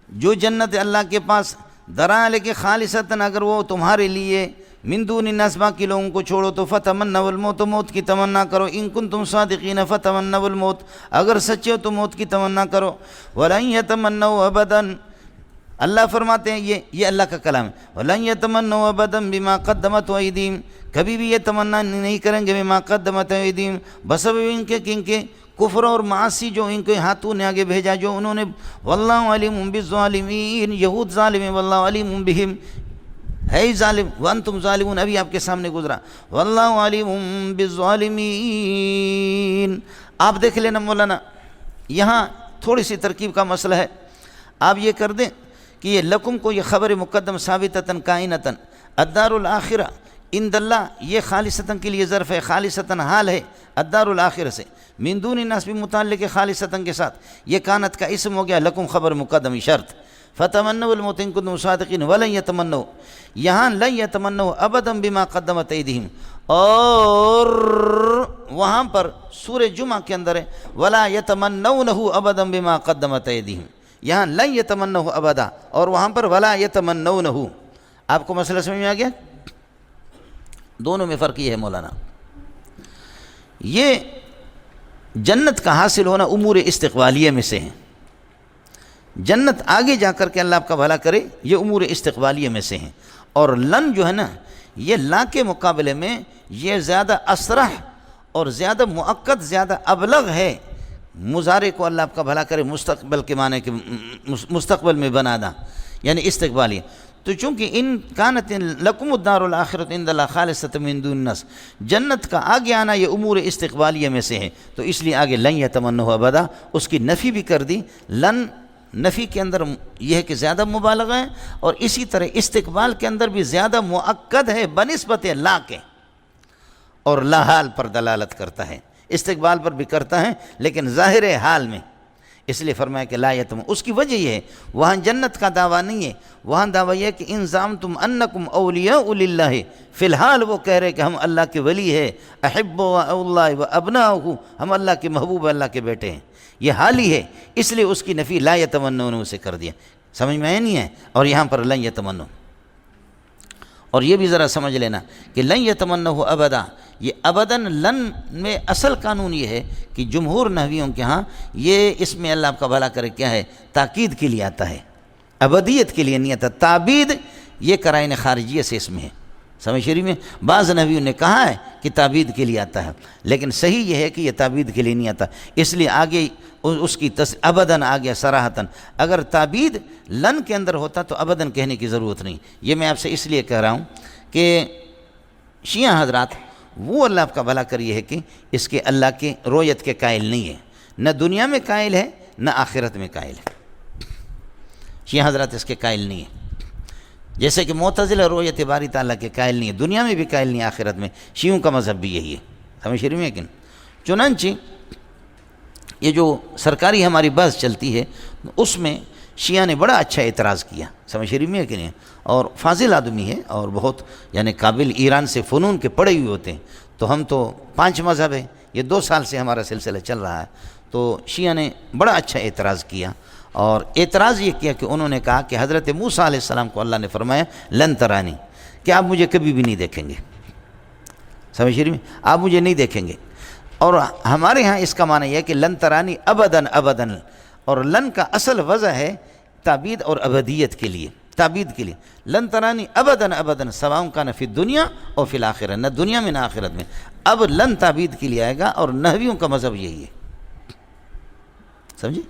Speaker 1: جو جنت اللہ کے پاس درا لے کے خالصتاً اگر وہ تمہارے لیے من دون الناس باقی لوگوں کو چھوڑو تو فتمنوا الموت، موت کی تمنا کرو، ان کنتم صادقین فتمنوا الموت، اگر سچے ہو تو موت کی تمنا کرو، ولن یتمنوا ابدا، اللہ فرماتے ہیں یہ اللہ کا کلام ہے، ولن یتمنوا ابدا بما قدمت ایدیہم، کبھی بھی یہ تمنا نہیں کریں گے بما قدمت ایدیہم، بسبب ان کے کفر اور معاصی جو ان کے ہاتھوں نے آگے بھیجا، جو انہوں نے، واللہ علیم بالظالمین، یہود ظالم ہے، واللہ علیم بہم، ہے ہی ظالم، وانتم ظالمون، ابھی آپ کے سامنے گزرا، واللہ علیم بالظالمین۔ آپ دیکھ لینا مولانا، یہاں تھوڑی سی ترکیب کا مسئلہ ہے، آپ یہ کر دیں کہ یہ لکم کو یہ خبر مقدم ثابتتاً کائنتاً، الدار الآخرہ عند اللہ، یہ خالصتاً کے لیے ظرف ہے، خالصتاً حال ہے الدار الآخرہ سے، من دون الناس بھی متعلق ہے خالصتاً کے ساتھ، یہ کانت کا اسم ہو گیا، لکم خبر مقدم شرط، فتمنوا الموت ان کنتم صادقین ولن یتمنوا، یہاں لن یتمنوا ابدا بما قدمت ایدیہم، اور وہاں پر سورہ جمعہ کے اندر ہے ولا یتمنونہ ابدا بما قدمت ایدیہم، یہاں لن یتمنوا ابدا اور وہاں پر ولا یتمنونہ۔ آپ کو مسئلہ سمجھ میں آ گیا؟ دونوں میں فرق یہ ہے مولانا، یہ جنت کا حاصل ہونا امور استقبالیہ میں سے ہیں، جنت آگے جا کر کے اللہ آپ کا بھلا کرے، یہ امور استقبالیہ میں سے ہیں، اور لن جو ہے نا، یہ لا کے مقابلے میں یہ زیادہ اسرح اور زیادہ مؤکد، زیادہ ابلغ ہے، مضارع کو اللہ آپ کا بھلا کرے مستقبل کے معنی کہ مستقبل میں بنا دا، یعنی استقبالیہ۔ تو چونکہ ان کانت لکم الدار الآخرۃ عند اللہ خالصۃ من دون الناس، جنت کا آگے آنا یہ امور استقبالیہ میں سے ہے، تو اس لیے آگے لن یتمنوا ابدا، اس کی نفی بھی کر دی، لن نفی کے اندر یہ ہے کہ زیادہ مبالغہ ہے، اور اسی طرح استقبال کے اندر بھی زیادہ مؤکد ہے بنسبت لا کے، اور لا حال پر دلالت کرتا ہے، استقبال پر بھی کرتا ہے لیکن ظاہر حال میں، اس لیے فرمایا کہ لا یتم۔ اس کی وجہ یہ ہے وہاں جنت کا دعویٰ نہیں ہے، وہاں دعویٰ یہ ہے کہ ان زعمتم انکم اولیاء للہ، فی الحال وہ کہہ رہے کہ ہم اللہ کے ولی ہے، احب اللہ و ابناؤہ، ہم اللہ کے محبوب، اللہ کے بیٹے ہیں، یہ حال ہی ہے، اس لیے اس کی نفی لا یتمنون سے کر دیا، سمجھ میں آیا نہیں ہے؟ اور یہاں پر لن یتمنون، اور یہ بھی ذرا سمجھ لینا کہ لن یتمنوا ابدا، یہ ابداً لن میں اصل قانون یہ ہے کہ جمہور نحویوں کے ہاں یہ اس میں اللہ آپ کا بھلا کرے کیا ہے، تاکید کے لیے آتا ہے، ابدیت کے لیے نہیں آتا، تعبید یہ قرائن خارجیہ سے اس میں ہے، سمجھ شریف میں بعض نحویوں نے کہا ہے کہ تعبید کے لیے آتا ہے، لیکن صحیح یہ ہے کہ یہ تعبید کے لیے نہیں آتا، اس لیے آگے اس کی ابداً آ گیا صراحتاً، اگر تعبید لن کے اندر ہوتا تو ابداً کہنے کی ضرورت نہیں۔ یہ میں آپ سے اس لیے کہہ رہا ہوں کہ شیعہ حضرات وہ اللہ آپ کا بھلا کریے ہے کہ اس کے اللہ کے رویت کے قائل نہیں ہے، نہ دنیا میں قائل ہے نہ آخرت میں قائل ہے، شیعہ حضرات اس کے قائل نہیں ہے، جیسے کہ معتزلہ رویت باری تعالیٰ کے قائل نہیں ہے، دنیا میں بھی قائل نہیں، آخرت میں، شیعوں کا مذہب بھی یہی ہے، سمجھ شریف میں؟ لیکن چنانچہ یہ جو سرکاری ہماری بس چلتی ہے اس میں شیعہ نے بڑا اچھا اعتراض کیا، سمجھ شریف میں ہے کہ نہیں؟ اور فاضل آدمی ہے اور بہت یعنی قابل، ایران سے فنون کے پڑھے ہوئے ہوتے ہیں، تو ہم تو 5 مذہب ہے، یہ 2 سال سے ہمارا سلسلہ چل رہا ہے، تو شیعہ نے بڑا اچھا اعتراض کیا، اور اعتراض یہ کیا کہ انہوں نے کہا کہ حضرت موسیٰ علیہ السلام کو اللہ نے فرمایا لن ترانی، کہ آپ مجھے کبھی بھی نہیں دیکھیں گے، سمجھ شریف میں؟ آپ مجھے نہیں دیکھیں گے، اور ہمارے ہاں اس کا معنی یہ ہے کہ لن ترانی ابداً ابداً، اور لن کا اصل وضع ہے تعبید اور ابدیت کے لیے، تعبید کے لیے لن ترانی ابداً ابداً سواء کان فی الدنیا اور فی الآخرہ، نہ دنیا میں نہ آخرت میں، اب لن تعبید کے لیے آئے گا، اور نحویوں کا مذہب یہی ہے، سمجھے؟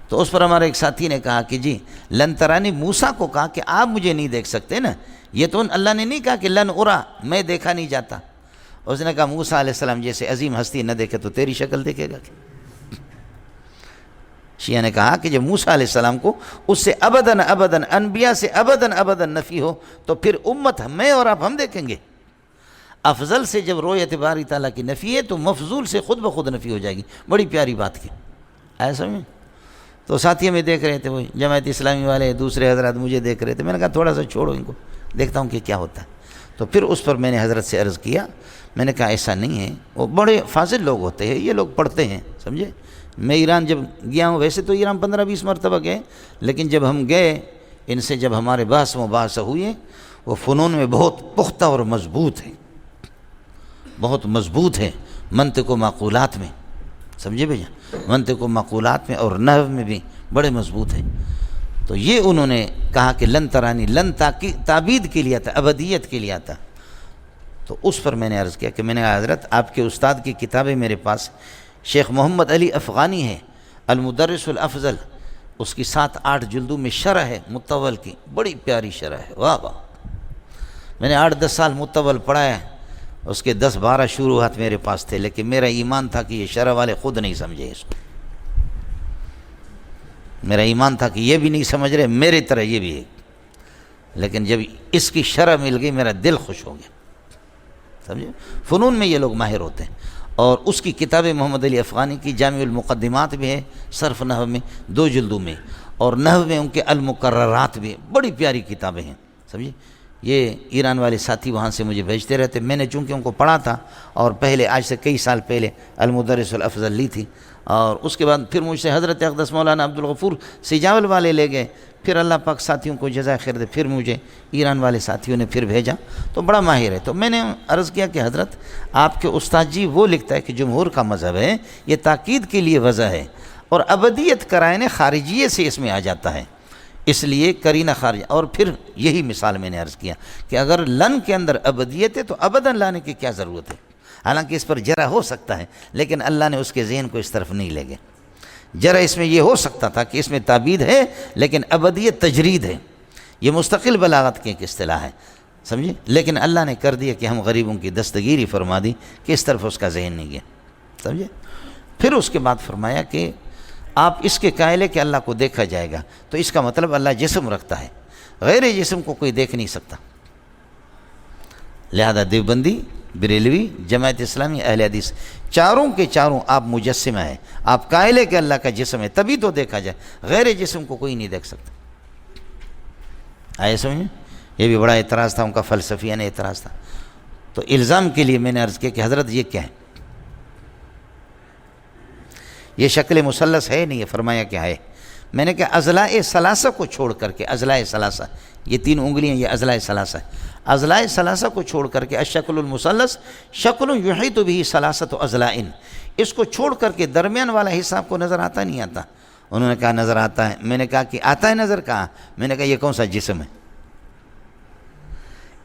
Speaker 1: تو اس پر ہمارے ایک ساتھی نے کہا کہ جی لن ترانی موسیٰ کو کہا کہ آپ مجھے نہیں دیکھ سکتے نا، یہ تو اللہ نے نہیں کہا کہ لن ارا، میں دیکھا نہیں جاتا، اس نے کہا موسیٰ علیہ السلام جیسے عظیم ہستی نہ دیکھے تو تیری شکل دیکھے گا کیا؟ شیعہ نے کہا کہ جب موسیٰ علیہ السلام کو اس سے ابداً ابداً، انبیاء سے ابداً ابداً نفی ہو تو پھر امت میں اور آپ ہم دیکھیں گے۔ افضل سے جب رویت باری تعالیٰ کی نفی ہے تو مفضول سے خود بخود نفی ہو جائے گی، بڑی پیاری بات کی، ایسا میں تو ساتھی میں دیکھ رہے تھے، وہ جماعت اسلامی والے دوسرے حضرات مجھے دیکھ رہے تھے، میں نے کہا تھوڑا سا چھوڑو ان کو، دیکھتا ہوں کہ کیا ہوتا ہے۔ تو پھر اس پر میں نے حضرت سے عرض کیا، میں نے کہا ایسا نہیں ہے، وہ بڑے فاضل لوگ ہوتے ہیں، یہ لوگ پڑھتے ہیں، سمجھے؟ میں ایران جب گیا ہوں، ویسے تو ایران 15-20 مرتبہ گئے، لیکن جب ہم گئے ان سے، جب ہمارے بحث مباحثہ ہوئے، وہ فنون میں بہت پختہ اور مضبوط ہیں، بہت مضبوط ہیں، منطق و معقولات میں، سمجھے بھیا؟ منطق و معقولات میں اور نحو میں بھی بڑے مضبوط ہیں۔ تو یہ انہوں نے کہا کہ لن ترانی، لن تعبید کے لیے آتا، ابدیت کے لیے آتا۔ تو اس پر میں نے عرض کیا کہ میں نے کہا حضرت آپ کے استاد کی کتابیں میرے پاس، شیخ محمد علی افغانی ہے المدرس الافضل، اس کی 7-8 جلدوں میں شرح ہے مطول کی، بڑی پیاری شرح ہے، واہ واہ، میں نے 8-10 سال مطول پڑھا ہے، اس کے 10-12 شروحات میرے پاس تھے، لیکن میرا ایمان تھا کہ یہ شرح والے خود نہیں سمجھے اس کو، میرا ایمان تھا کہ یہ بھی نہیں سمجھ رہے میرے طرح یہ بھی ہے، لیکن جب اس کی شرح مل گئی میرا دل خوش ہو گیا، سمجھے؟ فنون میں یہ لوگ ماہر ہوتے ہیں۔ اور اس کی کتابیں محمد علی افغانی کی جامع المقدمات بھی ہے صرف نحو میں 2 جلدوں میں، اور نحو میں ان کے المقررات بھی، بڑی پیاری کتابیں ہیں، سمجھے؟ یہ ایران والے ساتھی وہاں سے مجھے بھیجتے رہتے، میں نے چونکہ ان کو پڑھا تھا، اور پہلے آج سے کئی سال پہلے المدرس الافضل لی تھی، اور اس کے بعد پھر مجھ سے حضرت اقدس مولانا عبدالغفور سجاول والے لے گئے، پھر اللہ پاک ساتھیوں کو جزائے خیر دے، پھر مجھے ایران والے ساتھیوں نے پھر بھیجا، تو بڑا ماہر ہے۔ تو میں نے عرض کیا کہ حضرت آپ کے استاد جی وہ لکھتا ہے کہ جمہور کا مذہب ہے، یہ تاکید کے لیے وضع ہے، اور ابدیت کرائن خارجیے سے اس میں آ جاتا ہے، اس لیے کرینہ خارج، اور پھر یہی مثال میں نے عرض کیا کہ اگر لن کے اندر ابدیت ہے تو ابداً لانے کی کیا ضرورت ہے، حالانکہ اس پر جرا ہو سکتا ہے، لیکن اللہ نے اس کے ذہن کو اس طرف نہیں لے گئے۔ جرا اس میں یہ ہو سکتا تھا کہ اس میں تعبید ہے لیکن ابدیت تجرید ہے، یہ مستقل بلاغت کی ایک اصطلاح ہے، سمجھے؟ لیکن اللہ نے کر دیا کہ ہم غریبوں کی دستگیری فرما دی کہ اس طرف اس کا ذہن نہیں گیا، سمجھے؟ پھر اس کے بعد فرمایا کہ آپ اس کے قائل ہے کہ اللہ کو دیکھا جائے گا، تو اس کا مطلب اللہ جسم رکھتا ہے، غیر جسم کو کوئی دیکھ نہیں سکتا، لہذا دیوبندی، بریلوی، جماعت اسلامی، اہل حدیث، چاروں کے چاروں آپ مجسمہ ہیں، آپ قائل ہے کہ اللہ کا جسم ہے تبھی تو دیکھا جائے، غیر جسم کو کوئی نہیں دیکھ سکتا۔ آئے سمجھیں؟ یہ بھی بڑا اعتراض تھا ان کا، فلسفیانہ اعتراض تھا۔ تو الزام کے لیے میں نے عرض کیا کہ حضرت یہ کیا ہے، یہ شکل مثلث ہے نہیں ہے، فرمایا کیا ہے؟ میں نے کہا اضلاع ثلاثہ کو چھوڑ کر کے، اضلاع ثلاثہ یہ 3 انگلیاں، یہ اضلاع ثلاثہ ہے، اضلاع ثلاثہ کو چھوڑ کر کے الشکل المثلث شکل یحیط به ثلاثۃ اضلاع، اس کو چھوڑ کر کے درمیان والا حصہ آپ کو نظر آتا نہیں آتا؟ انہوں نے کہا نظر آتا ہے۔ میں نے کہا کہ آتا ہے نظر، کہا میں نے کہا یہ کون سا جسم ہے،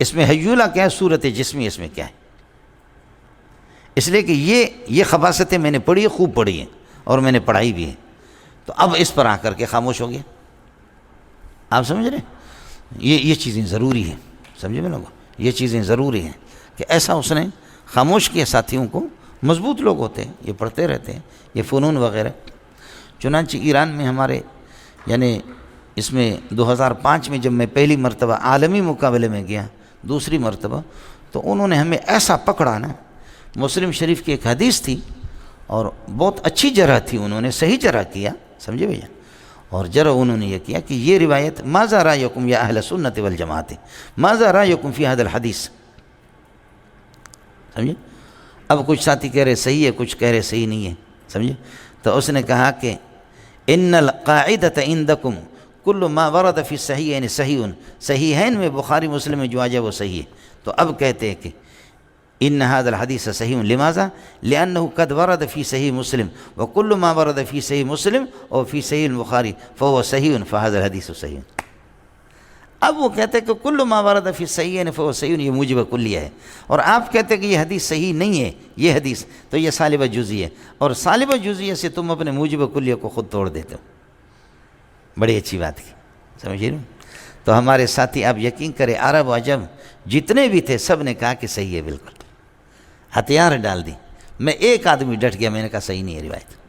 Speaker 1: اس میں ہیولہ کیا ہے، صورت جسمی اس میں کیا ہے؟ اس لیے کہ یہ خباثتیں میں نے پڑھی، خوب پڑھی ہیں اور میں نے پڑھائی بھی ہے، تو اب اس پر آ کر کے خاموش ہو گیا۔ آپ سمجھ رہے ہیں؟ یہ چیزیں ضروری ہیں، سمجھے میں لوگوں، یہ چیزیں ضروری ہیں کہ ایسا اس نے خاموش کیا ساتھیوں کو، مضبوط لوگ ہوتے ہیں، یہ پڑھتے رہتے ہیں، یہ فنون وغیرہ۔ چنانچہ ایران میں ہمارے یعنی اس میں 2005 میں جب میں پہلی مرتبہ عالمی مقابلے میں گیا، دوسری مرتبہ، تو انہوں نے ہمیں ایسا پکڑا نا، مسلم شریف کی ایک حدیث تھی اور بہت اچھی جرح تھی، انہوں نے صحیح جرح کیا، سمجھے بھیا، اور جرح انہوں نے یہ کیا کہ یہ روایت ماذا رأیکم یا اہل سنت والجماعت، ماذا رأیکم فی هذا الحدیث، سمجھے؟ اب کچھ ساتھی کہہ رہے صحیح ہے، کچھ کہہ رہے صحیح نہیں ہے، سمجھے؟ تو اس نے کہا کہ ان القاعدۃ عندکم کل ما ورد فی صحیحین صحیح، صحیحین میں بخاری مسلم میں جو آ جائے وہ صحیح ہے۔ تو اب کہتے ہیں کہ ان هذا الحديث صحيح لماذا لانه قد ورد في صحيح مسلم وكل ما ورد في صحيح مسلم اور في صحيح البخاري فهو صحيح فهذا الحديث صحيح. اب وہ کہتے ہیں کہ کل ما ورد فی صحیح فهو صحیح، یہ موجب کلیہ ہے، اور آپ کہتے ہیں کہ یہ حدیث صحیح نہیں ہے یہ حدیث، تو یہ سالبہ جزئی ہے، اور سالبہ جزئیہ سے تم اپنے موجب کلیہ کو خود توڑ دیتے ہو۔ بڑی اچھی بات کی، سمجھ رہے ہو؟ تو ہمارے ساتھی آپ یقین کریں عرب و عجم جتنے بھی تھے سب نے کہا کہ صحیح ہے، بالکل ہتھیار ڈال دی۔ میں ایک آدمی ڈٹ گیا، میں نے کہا صحیح نہیں ہے روایت،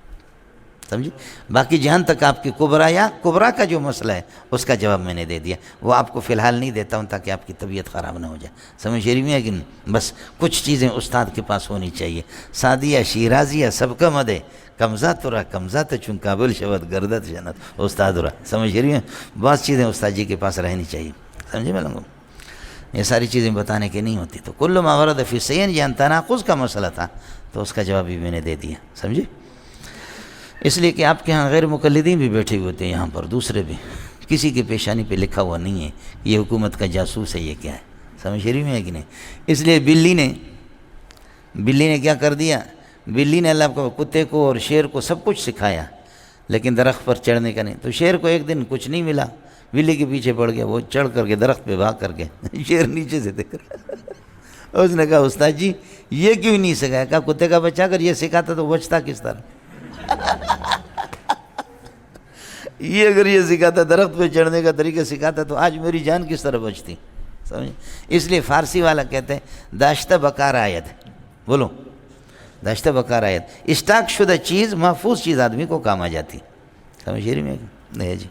Speaker 1: سمجھے؟ باقی جہاں تک آپ کی کبرا کا جو مسئلہ ہے اس کا جواب میں نے دے دیا، وہ آپ کو فی الحال نہیں دیتا ہوں تاکہ آپ کی طبیعت خراب نہ ہو جائے، سمجھ رہی میں؟ کہ بس کچھ چیزیں استاد کے پاس ہونی چاہیے، سعدیہ شیرازیہ سب کا مدے کمزہ تو رہا کمزہ تو چون کابل شبت گردت جنت استاد رہا، سمجھ رہی ہیں؟ بعض چیزیں استاد جی کے پاس رہنی چاہیے، سمجھے میں لوگوں؟ یہ ساری چیزیں بتانے کی نہیں ہوتی۔ تو کل ما ورد فی صحیح، یہ تناقض کا مسئلہ تھا تو اس کا جواب بھی میں نے دے دیا، سمجھے؟ اس لیے کہ آپ کے ہاں غیر مقلدین بھی بیٹھے ہوئے ہوتے ہیں یہاں پر، دوسرے بھی، کسی کی پیشانی پہ لکھا ہوا نہیں ہے یہ حکومت کا جاسوس ہے یہ کیا ہے، سمجھ رہی میں ہے کہ نہیں؟ اس لیے بلی نے کیا کر دیا؟ بلی نے اللہ کو، کتے کو اور شیر کو سب کچھ سکھایا لیکن درخت پر چڑھنے کا نہیں۔ تو شیر کو ایک دن کچھ نہیں ملا، بلی کے پیچھے پڑ گیا، وہ چڑھ کر کے درخت پہ بھاگ کر کے شیر نیچے سے دیکھ کر اس نے کہا استاد جی یہ کیوں نہیں سکھایا؟ کہا کتے کا بچہ اگر یہ سکھاتا تو بچتا کس طرح؟ یہ اگر یہ سکھاتا، درخت پہ چڑھنے کا طریقہ سکھاتا تو آج میری جان کس طرح بچتی، سمجھ؟ اس لیے فارسی والا کہتے ہیں داشتہ بکار آیت، بولو داشتہ بکار آیت، اسٹاک شدہ چیز، محفوظ چیز آدمی کو کام آ جاتی، سمجھ رہی میں؟ نہیں جی،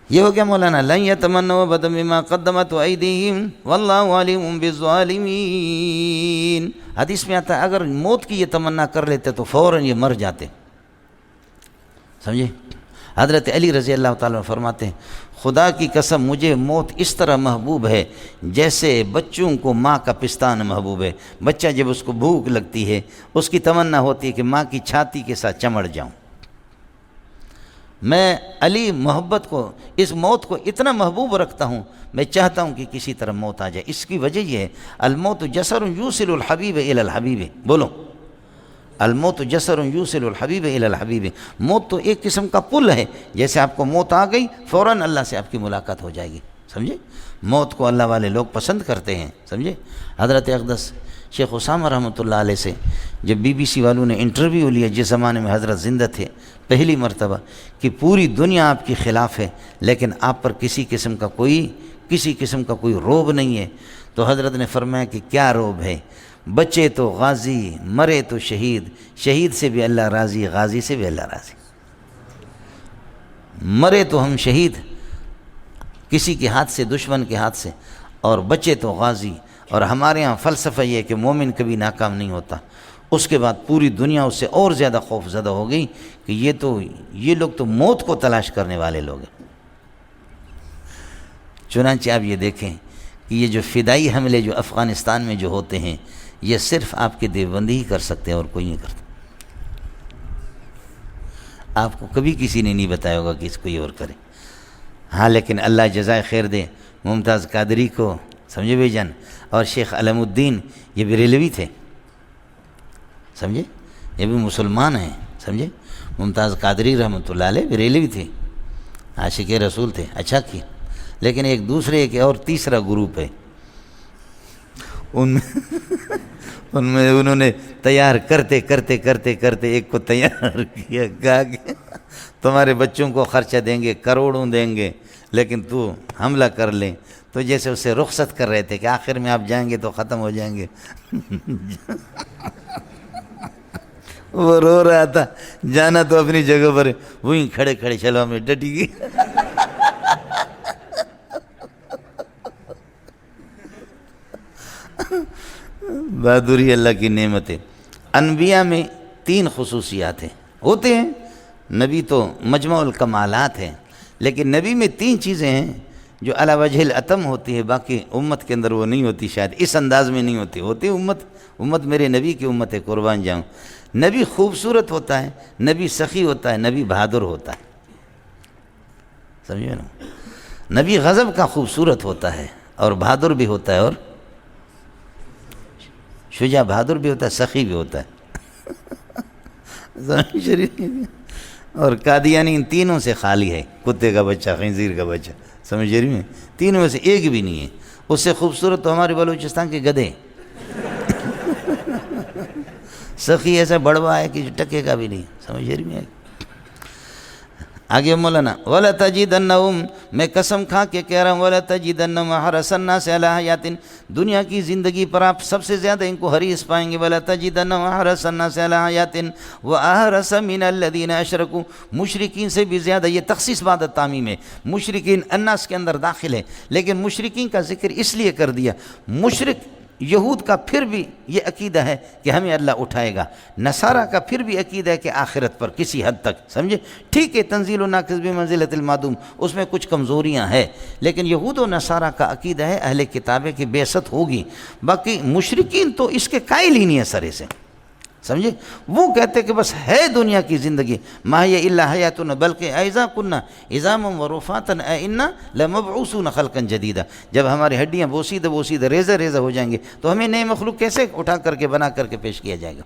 Speaker 1: یہ ہو گیا مولانا لن یتمنوا ابدا بما قدمت ایدیہم واللہ علیم بالظالمین۔ حدیث میں آتا ہے اگر موت کی یہ تمنا کر لیتے تو فوراً یہ مر جاتے، سمجھے؟ حضرت علی رضی اللہ تعالیٰ عنہ فرماتے ہیں خدا کی قسم مجھے موت اس طرح محبوب ہے جیسے بچوں کو ماں کا پستان محبوب ہے۔ بچہ جب اس کو بھوک لگتی ہے اس کی تمنا ہوتی ہے کہ ماں کی چھاتی کے ساتھ چمڑ جاؤں۔ میں علی محبت کو، اس موت کو اتنا محبوب رکھتا ہوں، میں چاہتا ہوں کہ کسی طرح موت آ جائے۔ اس کی وجہ یہ ہے الموت جسر یوصل الحبیب الی الحبیب، بولو الموت جسر یوصل الحبیب الی الحبیب۔ موت تو ایک قسم کا پل ہے، جیسے آپ کو موت آ گئی فوراً اللہ سے آپ کی ملاقات ہو جائے گی، سمجھے؟ موت کو اللہ والے لوگ پسند کرتے ہیں، سمجھے؟ حضرت اقدس شیخ اسامہ رحمۃ اللہ علیہ سے جب BBC والوں نے انٹرویو لیا، جس زمانے میں حضرت زندہ تھے، پہلی مرتبہ، کہ پوری دنیا آپ کے خلاف ہے لیکن آپ پر کسی قسم کا کوئی روب نہیں ہے، تو حضرت نے فرمایا کہ کیا روب ہے؟ بچے تو غازی، مرے تو شہید، شہید سے بھی اللہ راضی، غازی سے بھی اللہ راضی۔ مرے تو ہم شہید کسی کے ہاتھ سے، دشمن کے ہاتھ سے، اور بچے تو غازی۔ اور ہمارے ہاں فلسفہ یہ ہے کہ مومن کبھی ناکام نہیں ہوتا۔ اس کے بعد پوری دنیا اس سے اور زیادہ خوف زدہ ہو گئی کہ یہ لوگ تو موت کو تلاش کرنے والے لوگ ہیں۔ چنانچہ آپ یہ دیکھیں کہ یہ جو فدائی حملے جو افغانستان میں جو ہوتے ہیں یہ صرف آپ کے دیوبندی ہی کر سکتے ہیں اور کوئی نہیں کرتا۔ آپ کو کبھی کسی نے نہیں بتایا ہوگا کہ اس کو یہ اور کرے۔ ہاں لیکن اللہ جزائے خیر دے ممتاز قادری کو، سمجھے بھائی جان، اور شیخ علم الدین، یہ بریلوی تھے، سمجھے؟ یہ بھی مسلمان ہیں، سمجھے؟ ممتاز قادری رحمۃ اللہ علیہ بریلوی تھے، عاشق رسول تھے، اچھا کیا۔ لیکن ایک دوسرے ایک اور تیسرا گروپ ہے، ان میں انہوں نے تیار کرتے ایک کو تیار کیا، کہا کہ تمہارے بچوں کو خرچہ دیں گے، کروڑوں دیں گے، لیکن تو حملہ کر لیں۔ تو جیسے اسے رخصت کر رہے تھے کہ آخر میں آپ جائیں گے تو ختم ہو جائیں گے۔ وہ رو رہا تھا، جانا تو اپنی جگہ پر ہے، وہیں کھڑے چلو ہمیں ڈٹی گئی۔ بہادری اللہ کی نعمت ہے۔ انبیاء میں 3 خصوصیات ہیں، ہوتے ہیں، نبی تو مجمع الکمالات ہیں، لیکن نبی میں 3 چیزیں ہیں جو علی وجہ الاتم ہوتی ہے، باقی امت کے اندر وہ نہیں ہوتی، شاید اس انداز میں نہیں ہوتی امت میرے نبی کی امت ہے، قربان جاؤں۔ نبی خوبصورت ہوتا ہے، نبی سخی ہوتا ہے، نبی بہادر ہوتا ہے، سمجھے نا؟ نبی غضب کا خوبصورت ہوتا ہے اور بہادر بھی ہوتا ہے، اور شجاع بہادر بھی ہوتا ہے، سخی بھی ہوتا ہے شریف اور قادیانی ان تینوں سے خالی ہے، کتے کا بچہ، خنزیر کا بچہ، سمجھ رہی ہیں، تینوں میں سے ایک بھی نہیں ہے۔ اس سے خوبصورت تو ہمارے بلوچستان کے گدھے سخی ایسا بڑوا ہے کہ ٹکے کا بھی نہیں، سمجھ رہی ہیں۔ آگے مولانا وَلَتَجِدَنَّهُمْ، میں قسم کھا کے کہہ رہا ہوں، وَلَتَجِدَنَّهُمْ أَحْرَصَ النَّاسِ عَلَىٰ حَيَاةٍ، دنیا کی زندگی پر آپ سب سے زیادہ ان کو حریص پائیں گے۔ وَلَتَجِدَنَّهُمْ أَحْرَصَ النَّاسِ عَلَىٰ حَيَاةٍ وَأَحْرَصَ مِنَ الَّذِينَ أَشْرَكُوا، مشرکین سے بھی زیادہ، یہ تخصیص بعد التعمیم ہے، مشرکین الناس کے اندر داخل ہے، لیکن مشرکین کا ذکر اس لیے کر دیا، مشرک یہود کا پھر بھی یہ عقیدہ ہے کہ ہمیں اللہ اٹھائے گا، نصارہ کا پھر بھی عقیدہ ہے کہ آخرت پر کسی حد تک، سمجھے، ٹھیک ہے تنزیل ناقص بمنزلۃ المعدوم، اس میں کچھ کمزوریاں ہیں، لیکن یہود و نصارہ کا عقیدہ ہے اہل کتابیں کی بعثت ہوگی، باقی مشرکین تو اس کے قائل ہی نہیں ہے سرے سے، سمجھے، وہ کہتے کہ بس ہے دنیا کی زندگی، ما ہی الا حیاتنا، بلکہ اذا کنا عظاما ورفاتا انا لمبعوثون خلقا جدیدا، جب ہماری ہڈیاں بوسیدہ ریزہ ہو جائیں گے تو ہمیں نئے مخلوق کیسے اٹھا کر کے بنا کر کے پیش کیا جائے گا۔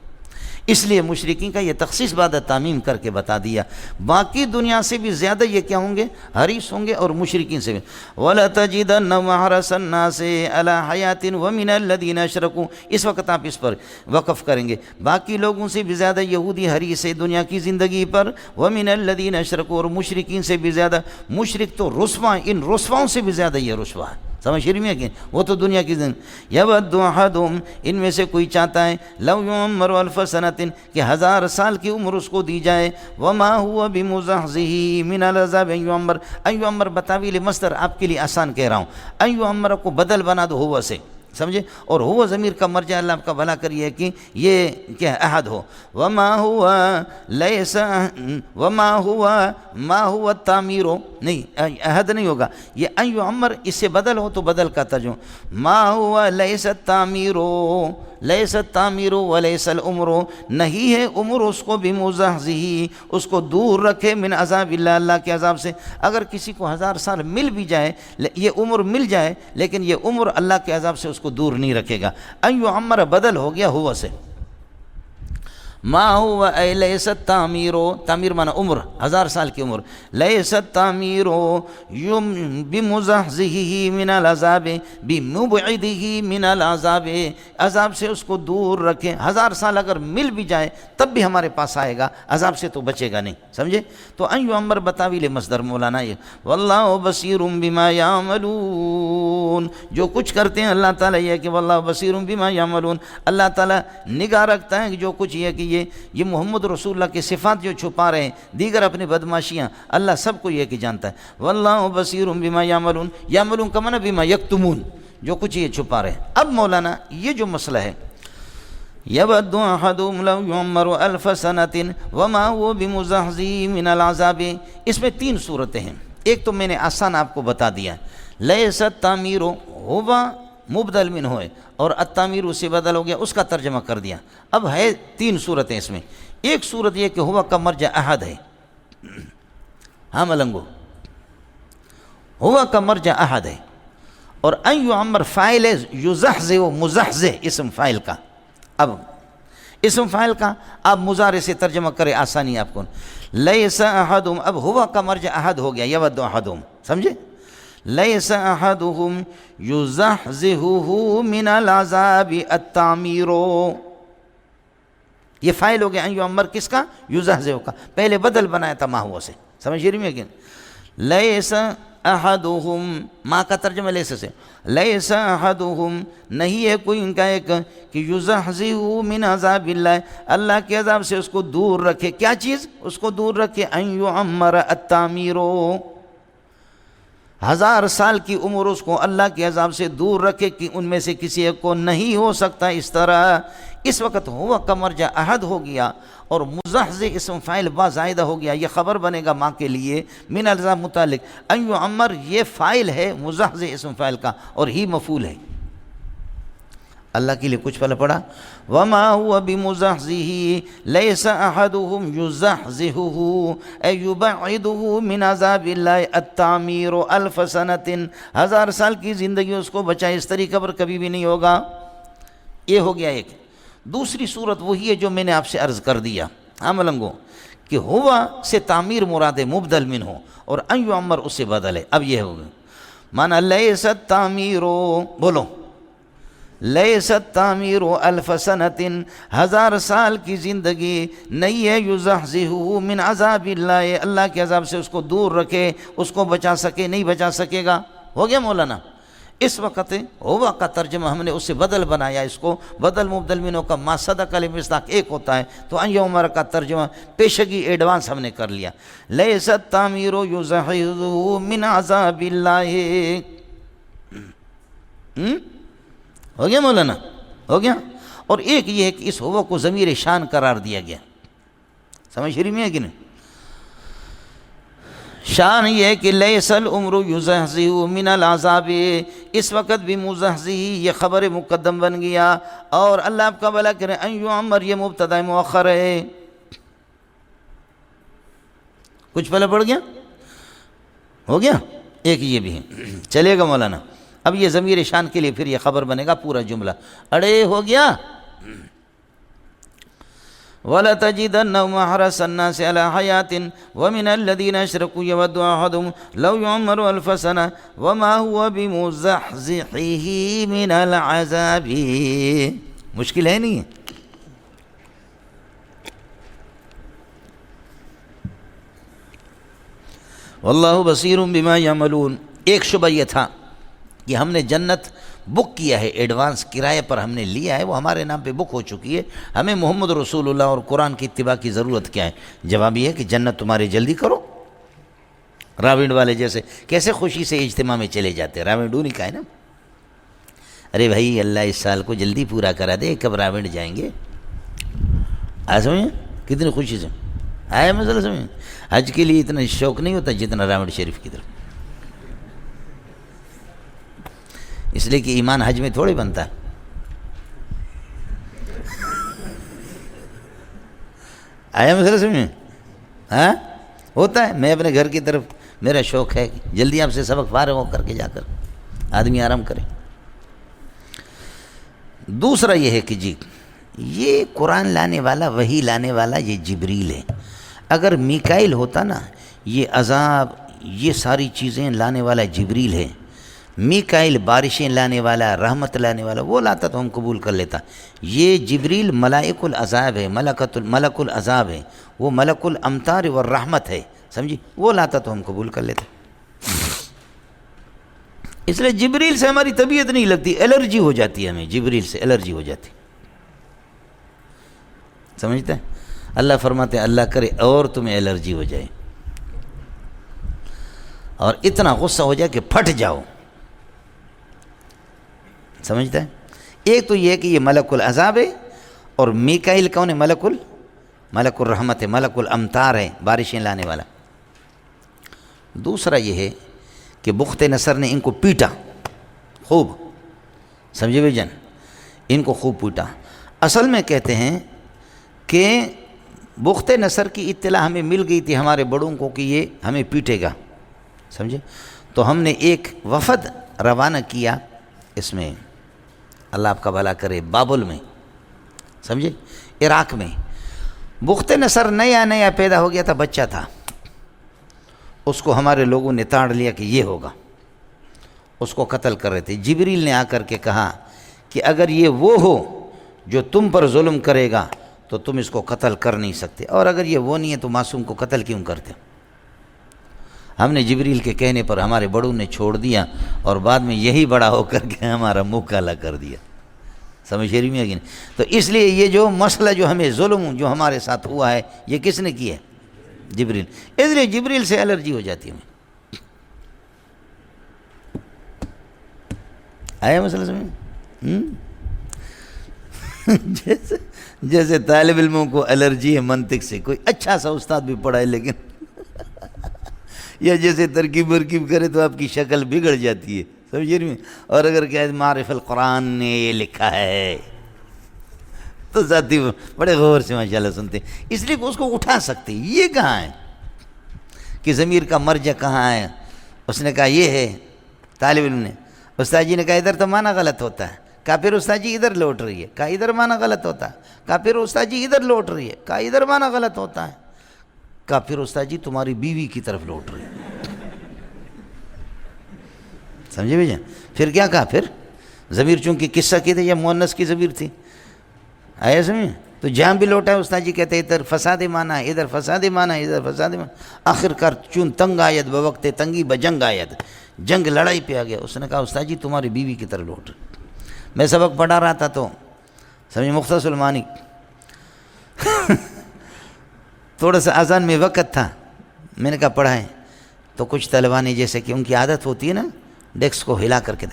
Speaker 1: اس لیے مشرکین کا یہ تخصیص بعد تعمیم کر کے بتا دیا، باقی دنیا سے بھی زیادہ یہ کیا ہوں گے، حریص ہوں گے، اور مشرکین سے بھی۔ وَلَتَجِدَنَّهُمْ أَحْرَصَ النَّاسِ عَلَىٰ حَيَاةٍ وَمِنَ الَّذِينَ أَشْرَكُوا، اس وقت آپ اس پر وقف کریں گے، باقی لوگوں سے بھی زیادہ یہودی حریص ہے دنیا کی زندگی پر، وَمِنَ الَّذِينَ أَشْرَكُوا، اور مشرکین سے بھی زیادہ، مشرک تو رسوا، ان رسواؤں سے بھی زیادہ یہ رسوا ہے، سمجھ رہی ہیں کہ وہ تو دنیا کی زندگی۔ یود احدہم، ان میں سے کوئی چاہتا ہے، لو یعمر الف سنۃ، کہ 1000 سال کی عمر اس کو دی جائے، وما هو بمزحزح من العذاب ان یعمر، ان یعمر بتاویل مصدر آپ کے لیے آسان کہہ رہا ہوں، ان یعمر کو بدل بنا دو ہوا سے، سمجھے، اور ہوا ضمیر کا مرجع اللہ آپ کا بھلا کریے کہ یہ کیا احد ہو، وما ہوا لیس، وما ہوا ما ہوا تعمیر، نہیں احد نہیں ہوگا، یہ ان یعمر اس سے بدل ہو تو بدل کا ترجمہ، ما ہوا لیس التعمیر، لیس التعمیر ولیس العمر، نہیں ہے عمر اس کو بمزحزح، اس کو دور رکھے من عذاب اللہ، اللہ کے عذاب سے۔ اگر کسی کو 1000 سال مل بھی جائے، یہ عمر مل جائے، لیکن یہ عمر اللہ کے عذاب سے اس کو دور نہیں رکھے گا۔ ان یعمر بدل ہو گیا ہوا سے، ما ہوا اے لیس التعمیر، تعمیر معنی عمر، 1000 سال کی عمر، لیس التعمیر بمزحزحہ من العذاب، بمبعدہ من العذاب، عذاب سے اس کو دور رکھیں۔ 1000 سال اگر مل بھی جائے تب بھی ہمارے پاس آئے گا، عذاب سے تو بچے گا نہیں، سمجھے، تو ان یعمر بتاویل مصدر مولانا یہ، واللہ بصیر بما یعملون، جو کچھ کرتے ہیں اللہ تعالیٰ یہ کہ واللہ بصیر بما یعملون، اللہ تعالیٰ نگاہ رکھتا ہے کہ جو کچھ یہ کہ یہ محمد رسول اللہ کے صفات جو چھپا رہے ہیں، دیگر اپنی بدماشیاں، اللہ سب کو یہ کہ جانتا ہے۔ واللہ بصیر بما یعملون، یعملون کا معنی بما یکتمون، جو کچھ یہ چھپا رہے ہیں۔ اب مولانا یہ جو مسئلہ ہے، یود احدہم لو یعمر الف سنۃ وما هو بمزحزح من العذاب، اس میں 3 صورتیں ہیں، ایک تو میں نے آسان آپ کو بتا دیا، لیس التعمیر ہوا مبدل من ہوئے، اور التعمیر اس سے بدل ہو گیا، اس کا ترجمہ کر دیا۔ اب ہے 3 صورتیں اس میں، ایک صورت یہ کہ ہوا کا مرجع احد ہے، ہاں ملنگو، ہوا کا مرجع احد ہے، اور ان یعمر فاعل ہے، یزحزح و مزحزح اسم فاعل کا۔ اب اسم فاعل کا آپ مضارع سے ترجمہ کرے، آسانی آپ کو، لیس احدہم، اب ہوا کا مرجع احد ہو گیا، یود احدہم، سمجھے، لیس احدہم یزحزحہ من العذاب التعمیر، یہ فاعل ہو گیا ان یعمر کس کا، یزحزح کا، پہلے بدل بنایا تھا ما ہوا سے، سمجھ رہی ہیں کہ لیس احدہم، ما کا ترجمہ لیس سے، لیس احدہم، نہیں ہے کوئی ان کا ایک کہ یزحزح من عذاب اللہ، اللہ کے عذاب سے اس کو دور رکھے، کیا چیز اس کو دور رکھے، ان یعمر التعمیر، 1000 سال کی عمر اس کو اللہ کے عذاب سے دور رکھے کہ ان میں سے کسی ایک کو نہیں ہو سکتا اس طرح۔ اس وقت ہوا کا مرجع احد ہو گیا، اور مزحزح اسم فاعل با زائدہ ہو گیا، یہ خبر بنے گا ماں کے لیے، من العذاب متعلق، ان یعمر یہ فاعل ہے مزحزح اسم فاعل کا، اور ہی مفعول ہے، اللہ کے لیے کچھ پہلے پڑھا، وما هو بمزحزح لیس احدہم یزحزحہ اے یبعدہ من عذاب اللہ التعمیر الف سنۃ، 1000 سال کی زندگی اس کو بچائے، اس طریقہ پر کبھی بھی نہیں ہوگا۔ یہ ہو گیا ایک۔ دوسری صورت وہی ہے جو میں نے آپ سے عرض کر دیا، ہاں ملنگوں، کہ ہوا سے تعمیر مراد مبدل من ہو، اور ان یعمر اس سے بدل ہے۔ اب یہ ہوگا مانا لیست تعمیرو، بولو لیست تعمیرو الف سنت، 1000 سال کی زندگی نہیں ہے، یزحزحہ من عذاب اللہ، اللہ کے عذاب سے اس کو دور رکھے، اس کو بچا سکے، نہیں بچا سکے گا۔ ہو گیا مولانا؟ اس وقت ہوا کا ترجمہ ہم نے اس سے بدل بنایا، اس کو بدل مبدل منوں کا ما صدق المصداق ایک ہوتا ہے، تو ان یعمر کا ترجمہ پیشگی ایڈوانس ہم نے کر لیا، لیست تعمیر یزحزحہ من عذاب اللہ۔ ہو گیا مولانا؟ ہو گیا۔ اور ایک یہ ہے کہ اس ہوا کو ضمیر شان قرار دیا گیا، سمجھ رہی میں ہے کہ نہیں؟ شان یہ ہے کہ لیس العمر یزحزح من العذاب، اس وقت بھی مزحزحی یہ خبر مقدم بن گیا، اور اللہ آپ کا بھلا کرے، ان یعمر یہ مبتدا مؤخر ہے۔ کچھ پہلے پڑ گیا؟ ہو گیا؟ ایک یہ بھی ہے، چلے گا مولانا؟ اب یہ ضمیر شان کے لیے پھر یہ خبر بنے گا پورا جملہ۔ اڑے ہو گیا؟ وَلَتَجِدَنَّهُمْ أَحْرَصَ النَّاسِ عَلَىٰ حَيَاةٍ وَمِنَ الَّذِينَ أَشْرَكُوا يَوَدُّ أَحَدُهُمْ لَوْ يُعَمَّرُ أَلْفَ سَنَةٍ وَمَا هُوَ بِمُزَحْزِحِهِ مِنَ الْعَذَابِ۔ مشکل ہے نہیں؟ وَاللَّهُ بَصِيرٌ بِمَا يَعْمَلُونَ۔ ایک شبہ یہ تھا کہ ہم نے جنت بک کیا ہے، ایڈوانس کرائے پر ہم نے لیا ہے، وہ ہمارے نام پہ بک ہو چکی ہے، ہمیں محمد رسول اللہ اور قرآن کی اتباع کی ضرورت کیا ہے؟ جواب یہ ہے کہ جنت تمہاری جلدی کرو۔ راونڈ والے جیسے کیسے خوشی سے اجتماع میں چلے جاتے ہیں، راونڈ نہیں کہا ہے نا، ارے بھائی اللہ اس سال کو جلدی پورا کرا دے، کب راونڈ جائیں گے؟ آج سمجھیں کتنی خوشی سے آیا مسئلہ، سمجھیں حج کے لیے اتنا شوق نہیں ہوتا جتنا راونڈ شریف کی طرف، اس لیے کہ ایمان حج میں تھوڑے بنتا ہے۔ آیا مسئلہ سمجھیں؟ ہاں ہوتا ہے، میں اپنے گھر کی طرف میرا شوق ہے جلدی آپ سے سبق فارغ ہو کر کے جا کر آدمی آرام کرے۔ دوسرا یہ ہے کہ جی یہ قرآن لانے والا، وحی لانے والا یہ جبریل ہے، اگر میکائیل ہوتا نا، یہ عذاب یہ ساری چیزیں لانے والا جبریل ہے، میکائیل بارشیں لانے والا، رحمت لانے والا، وہ لاتا تو ہم قبول کر لیتا۔ یہ جبریل ملائک العذاب ہے، ملک العذاب ہے، وہ ملک الامطار والرحمت ہے، سمجھی، وہ لاتا تو ہم قبول کر لیتے۔ اس لیے جبریل سے ہماری طبیعت نہیں لگتی، الرجی ہو جاتی ہے ہمیں، جبریل سے الرجی ہو جاتی، سمجھتے ہیں؟ اللہ فرماتے ہیں اللہ کرے اور تمہیں الرجی ہو جائے اور اتنا غصہ ہو جائے کہ پھٹ جاؤ، سمجھتا ہے؟ ایک تو یہ ہے کہ یہ ملک العذاب ہے، اور میکائیل کون ہے؟ ملک الرحمت ہے، ملک الامطار ہے، بارشیں لانے والا۔ دوسرا یہ ہے کہ بخت نصر نے ان کو پیٹا خوب، سمجھے بھائی جان، ان کو خوب پیٹا۔ اصل میں کہتے ہیں کہ بخت نصر کی اطلاع ہمیں مل گئی تھی ہمارے بڑوں کو کہ یہ ہمیں پیٹے گا، سمجھے، تو ہم نے ایک وفد روانہ کیا، اس میں اللہ آپ کا بھلا کرے بابل میں، سمجھے، عراق میں۔ بخت نصر نیا پیدا ہو گیا تھا، بچہ تھا، اس کو ہمارے لوگوں نے تاڑ لیا کہ یہ ہوگا، اس کو قتل کر رہے تھے۔ جبریل نے آ کر کے کہا کہ اگر یہ وہ ہو جو تم پر ظلم کرے گا تو تم اس کو قتل کر نہیں سکتے، اور اگر یہ وہ نہیں ہے تو معصوم کو قتل کیوں کرتے؟ ہم نے جبریل کے کہنے پر ہمارے بڑوں نے چھوڑ دیا، اور بعد میں یہی بڑا ہو کر کے ہمارا منہ کالا کر دیا، سمجھ رہی میں ہے کہ نہیں؟ تو اس لیے یہ جو مسئلہ جو ہمیں ظلم جو ہمارے ساتھ ہوا ہے یہ کس نے کیا ہے؟ جبریل۔ اس لیے جبریل سے الرجی ہو جاتی ہے ہمیں۔ آیا مسئلہ سمجھ؟ جیسے طالب علموں کو الرجی ہے منطق سے، کوئی اچھا سا استاد بھی پڑھائے لیکن یا جیسے ترکیب ورکیب کرے تو آپ کی شکل بگڑ جاتی ہے، سمجھ رہی میں؟ اور اگر کہ معرف القرآن نے یہ لکھا ہے تو ذاتی بڑے غور سے ماشاءاللہ سنتے ہیں، اس لیے کہ اس کو اٹھا سکتے۔ یہ کہاں ہے کہ ضمیر کا مرجع کہاں ہے؟ اس نے کہا یہ ہے، طالب علم نے، استاد جی نے کہا ادھر تو معنی غلط ہوتا ہے، کہا پھر استاد جی ادھر لوٹ رہی ہے، کہا ادھر معنی غلط ہوتا ہے، کہا پھر استاد جی ادھر لوٹ رہی ہے، کہا ادھر معنی غلط ہوتا ہے، کہا پھر استاد جی تمہاری بیوی کی طرف لوٹ رہی ہے۔ سمجھے بھائی جان؟ پھر کیا کہا؟ پھر ضمیر چونکہ قصہ کی تھی یا مؤنث کی ضمیر تھی، آیا سمجھے؟ تو جہاں بھی لوٹا ہے استاد جی کہتے ہیں ادھر فساد معنی ہے، ادھر فساد معنی ہے، ادھر فساد معنی۔ آخر کار چون تنگ آیت بوقت تنگی بجنگ آیت، جنگ لڑائی پہ آ گیا، اس نے کہا استاد جی تمہاری بیوی کی طرف لوٹ۔ میں سبق پڑھا رہا تھا تو سمجھے مختصر المعانی تھوڑا سا اذان میں وقت تھا، میں نے کہا پڑھائیں، تو کچھ طلباء نے جیسے کہ ان کی عادت ہوتی ہے نا ڈیسک کو ہلا کر کے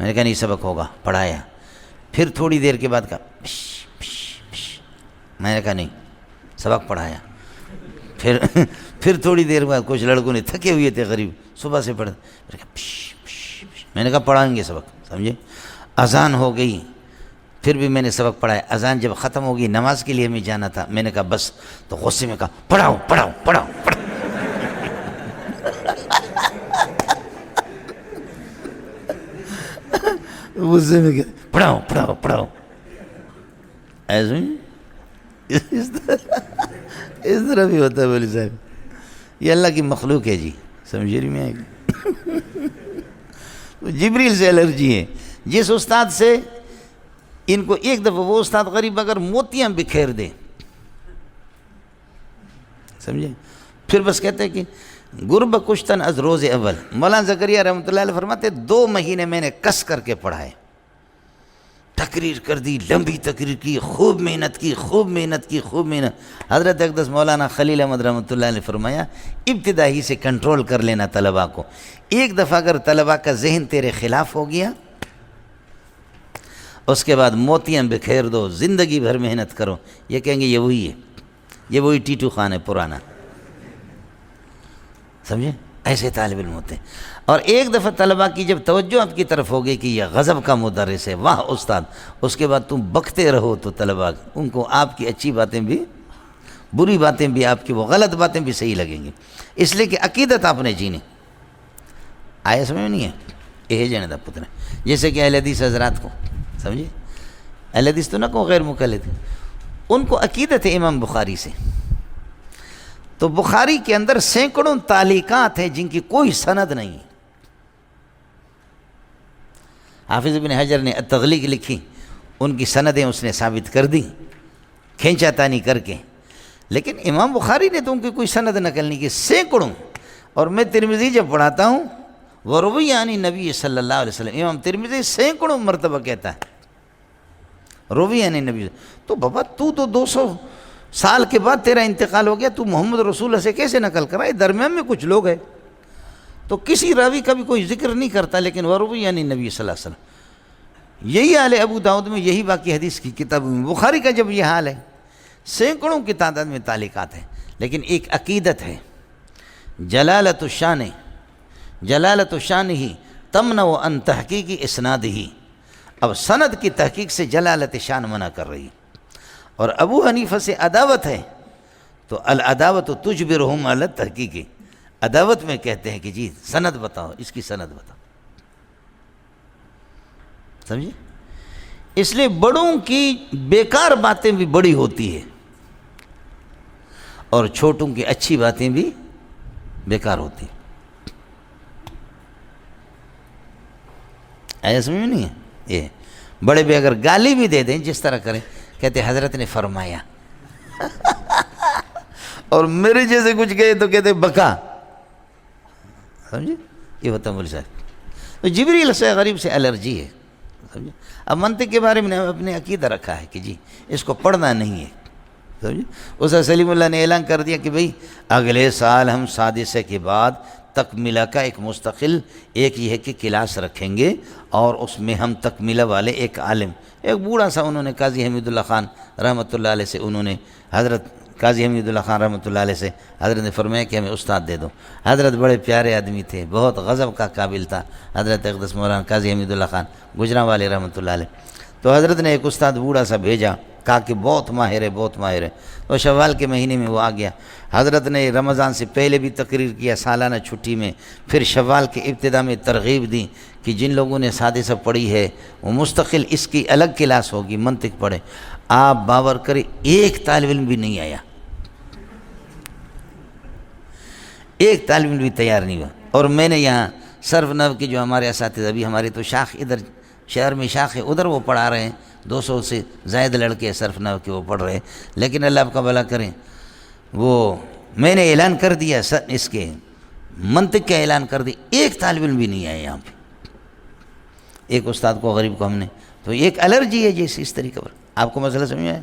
Speaker 1: میں نے کہا نہیں سبق ہوگا، پڑھایا۔ پھر تھوڑی دیر کے بعد کہا میں نے کہا نہیں سبق پڑھایا۔ پھر تھوڑی دیر بعد کچھ لڑکوں نے تھکے ہوئے تھے غریب صبح سے پڑھ، میں نے کہا پڑھائیں گے سبق، سمجھے؟ اذان ہو گئی، پھر بھی میں نے سبق پڑھایا۔ اذان جب ختم ہو گئی نماز کے لیے ہمیں جانا تھا، میں نے کہا بس، تو غصے میں کہا پڑھاؤ پڑھاؤ پڑھاؤ پڑھاؤ غصے میں کہا پڑھاؤ پڑھاؤ پڑھاؤ، ایسے اس طرح بھی ہوتا ہے بولی صاحب، یہ اللہ کی مخلوق ہے جی، سمجھے رہی میں جبریل سے الرجی ہے۔ جس استاد سے ان کو ایک دفعہ وہ استاد غریب اگر موتیاں بکھیر دے، سمجھے، پھر بس کہتے ہیں کہ گرب کشتن از روز اول۔ مولانا زکریا رحمۃ اللہ علیہ فرماتے 2 مہینے میں نے کس کر کے پڑھائے، تقریر کر دی، لمبی تقریر کی، خوب محنت کی، خوب محنت کی، خوب محنت۔ حضرت اقدس مولانا خلیل احمد رحمۃ اللہ علیہ فرمایا ابتدائی سے کنٹرول کر لینا طلباء کو، ایک دفعہ اگر طلباء کا ذہن تیرے خلاف ہو گیا اس کے بعد موتیاں بکھیر دو، زندگی بھر محنت کرو، یہ کہیں گے یہ وہی ہے، یہ وہی ٹیٹو خان ہے پرانا، سمجھے؟ ایسے طالب علم ہوتے ہیں۔ اور ایک دفعہ طلباء کی جب توجہ آپ کی طرف ہو گئی کہ یہ غضب کا مدرس ہے، واہ استاد، اس کے بعد تم بکتے رہو تو طلباء ان کو آپ کی اچھی باتیں بھی، بری باتیں بھی، آپ کی وہ غلط باتیں بھی صحیح لگیں گی، اس لیے کہ عقیدت آپ نے جینی۔ آیا سمجھ میں نہیں ہے؟ یہ جانے دا پتر جیسے کہ اہل حدیث حضرات کو، سمجھے، اہل حدیث تو نہ کو غیر مقلد، ان کو عقیدت ہے امام بخاری سے، تو بخاری کے اندر سینکڑوں تعلیقات ہیں جن کی کوئی سند نہیں ہے۔ حافظ ابن حجر نے التغلیق لکھی، ان کی سندیں اس نے ثابت کر دی کھینچا تانی کر کے، لیکن امام بخاری نے تو ان کی کوئی سند نقل نہیں کی، سینکڑوں۔ اور میں ترمذی جب پڑھاتا ہوں وروی عن نبی صلی اللہ علیہ وسلم، امام ترمذی سینکڑوں مرتبہ کہتا ہے روی عن نبی، تو بابا تو 200 سال کے بعد تیرا انتقال ہو گیا، تو محمد رسول اللہ سے کیسے نقل کرائے؟ درمیان میں کچھ لوگ ہیں، تو کسی راوی کا بھی کوئی ذکر نہیں کرتا، لیکن وروی عن نبی صلی اللہ علیہ وسلم۔ یہی حال ہے ابو داؤد میں، یہی باقی حدیث کی کتابوں میں، بخاری کا جب یہ حال ہے، سینکڑوں کی تعداد میں تعلیقات ہیں، لیکن ایک عقیدت ہے، جلالت الشان، جلالت الشان ہی تمنع ان تحقیق اسناد ہی، اب سند کی تحقیق سے جلالت شان منع کر رہی ہے۔ اور ابو حنیفہ سے عداوت ہے تو العداوت تجبرہم علی التحقیق، عداوت میں کہتے ہیں کہ جی سند بتاؤ، اس کی سند بتاؤ، سمجھے؟ اس لیے بڑوں کی بیکار باتیں بھی بڑی ہوتی ہے اور چھوٹوں کی اچھی باتیں بھی بیکار ہوتی ہیں۔ ایسا سمجھ میں نہیں ہے؟ یہ بڑے بھی اگر گالی بھی دے دیں جس طرح کریں، کہتے حضرت نے فرمایا اور میرے جیسے کچھ کہے تو کہتے بکا، سمجھے؟ یہ ہوتا ہے مولوی صاحب۔ تو جبریل سے غریب سے الرجی ہے، سمجھے؟ اب منطق کے بارے میں اپنے عقیدہ رکھا ہے کہ جی اس کو پڑھنا نہیں ہے، سمجھے؟ اسے سلیم اللہ نے اعلان کر دیا کہ بھئی اگلے سال ہم سادسے کے بعد تکملہ کا ایک مستقل ایک یہ ہے کہ کلاس رکھیں گے، اور اس میں ہم تکملہ والے ایک عالم، ایک بوڑھا سا انہوں نے قاضی حمید اللہ خان رحمۃ اللہ علیہ سے، انہوں نے حضرت قاضی حمید اللہ خان رحمۃ اللہ علیہ سے حضرت نے فرمایا کہ ہمیں استاد دے دو۔ حضرت بڑے پیارے آدمی تھے، بہت غضب کا قابل تھا حضرت اقدس مولانا قاضی حمید اللہ خان گجرانوالے رحمۃ اللہ علیہ، تو حضرت نے ایک استاد بوڑھا سا بھیجا کہا کہ بہت ماہر ہے، بہت ماہر ہے۔ تو شوال کے مہینے میں وہ آ گیا۔ حضرت نے رمضان سے پہلے بھی تقریر کیا سالانہ چھٹی میں، پھر شوال کے ابتدا میں ترغیب دی کہ جن لوگوں نے سادسہ پڑھی ہے وہ مستقل اس کی الگ کلاس ہوگی، منطق پڑھے۔ آپ باور کریں ایک طالب علم بھی نہیں آیا، ایک طالب علم بھی تیار نہیں ہوا۔ اور میں نے یہاں صرف نحو کے جو ہمارے اساتذہ، ابھی ہماری تو شاخ ادھر شہر میں شاخ ہے، ادھر وہ پڑھا رہے ہیں، 200 سے زائد لڑکے صرف نحو کے وہ پڑھ رہے ہیں، لیکن اللہ آپ کا بھلا کریں، وہ میں نے اعلان کر دیا اس کے منطق کا اعلان کر دیا، ایک طالب علم بھی نہیں آیا یہاں پہ۔ ایک استاد کو غریب کو ہم نے، تو ایک الرجی ہے جیسے اس طریقے پر، آپ کو مسئلہ سمجھ میں آیا؟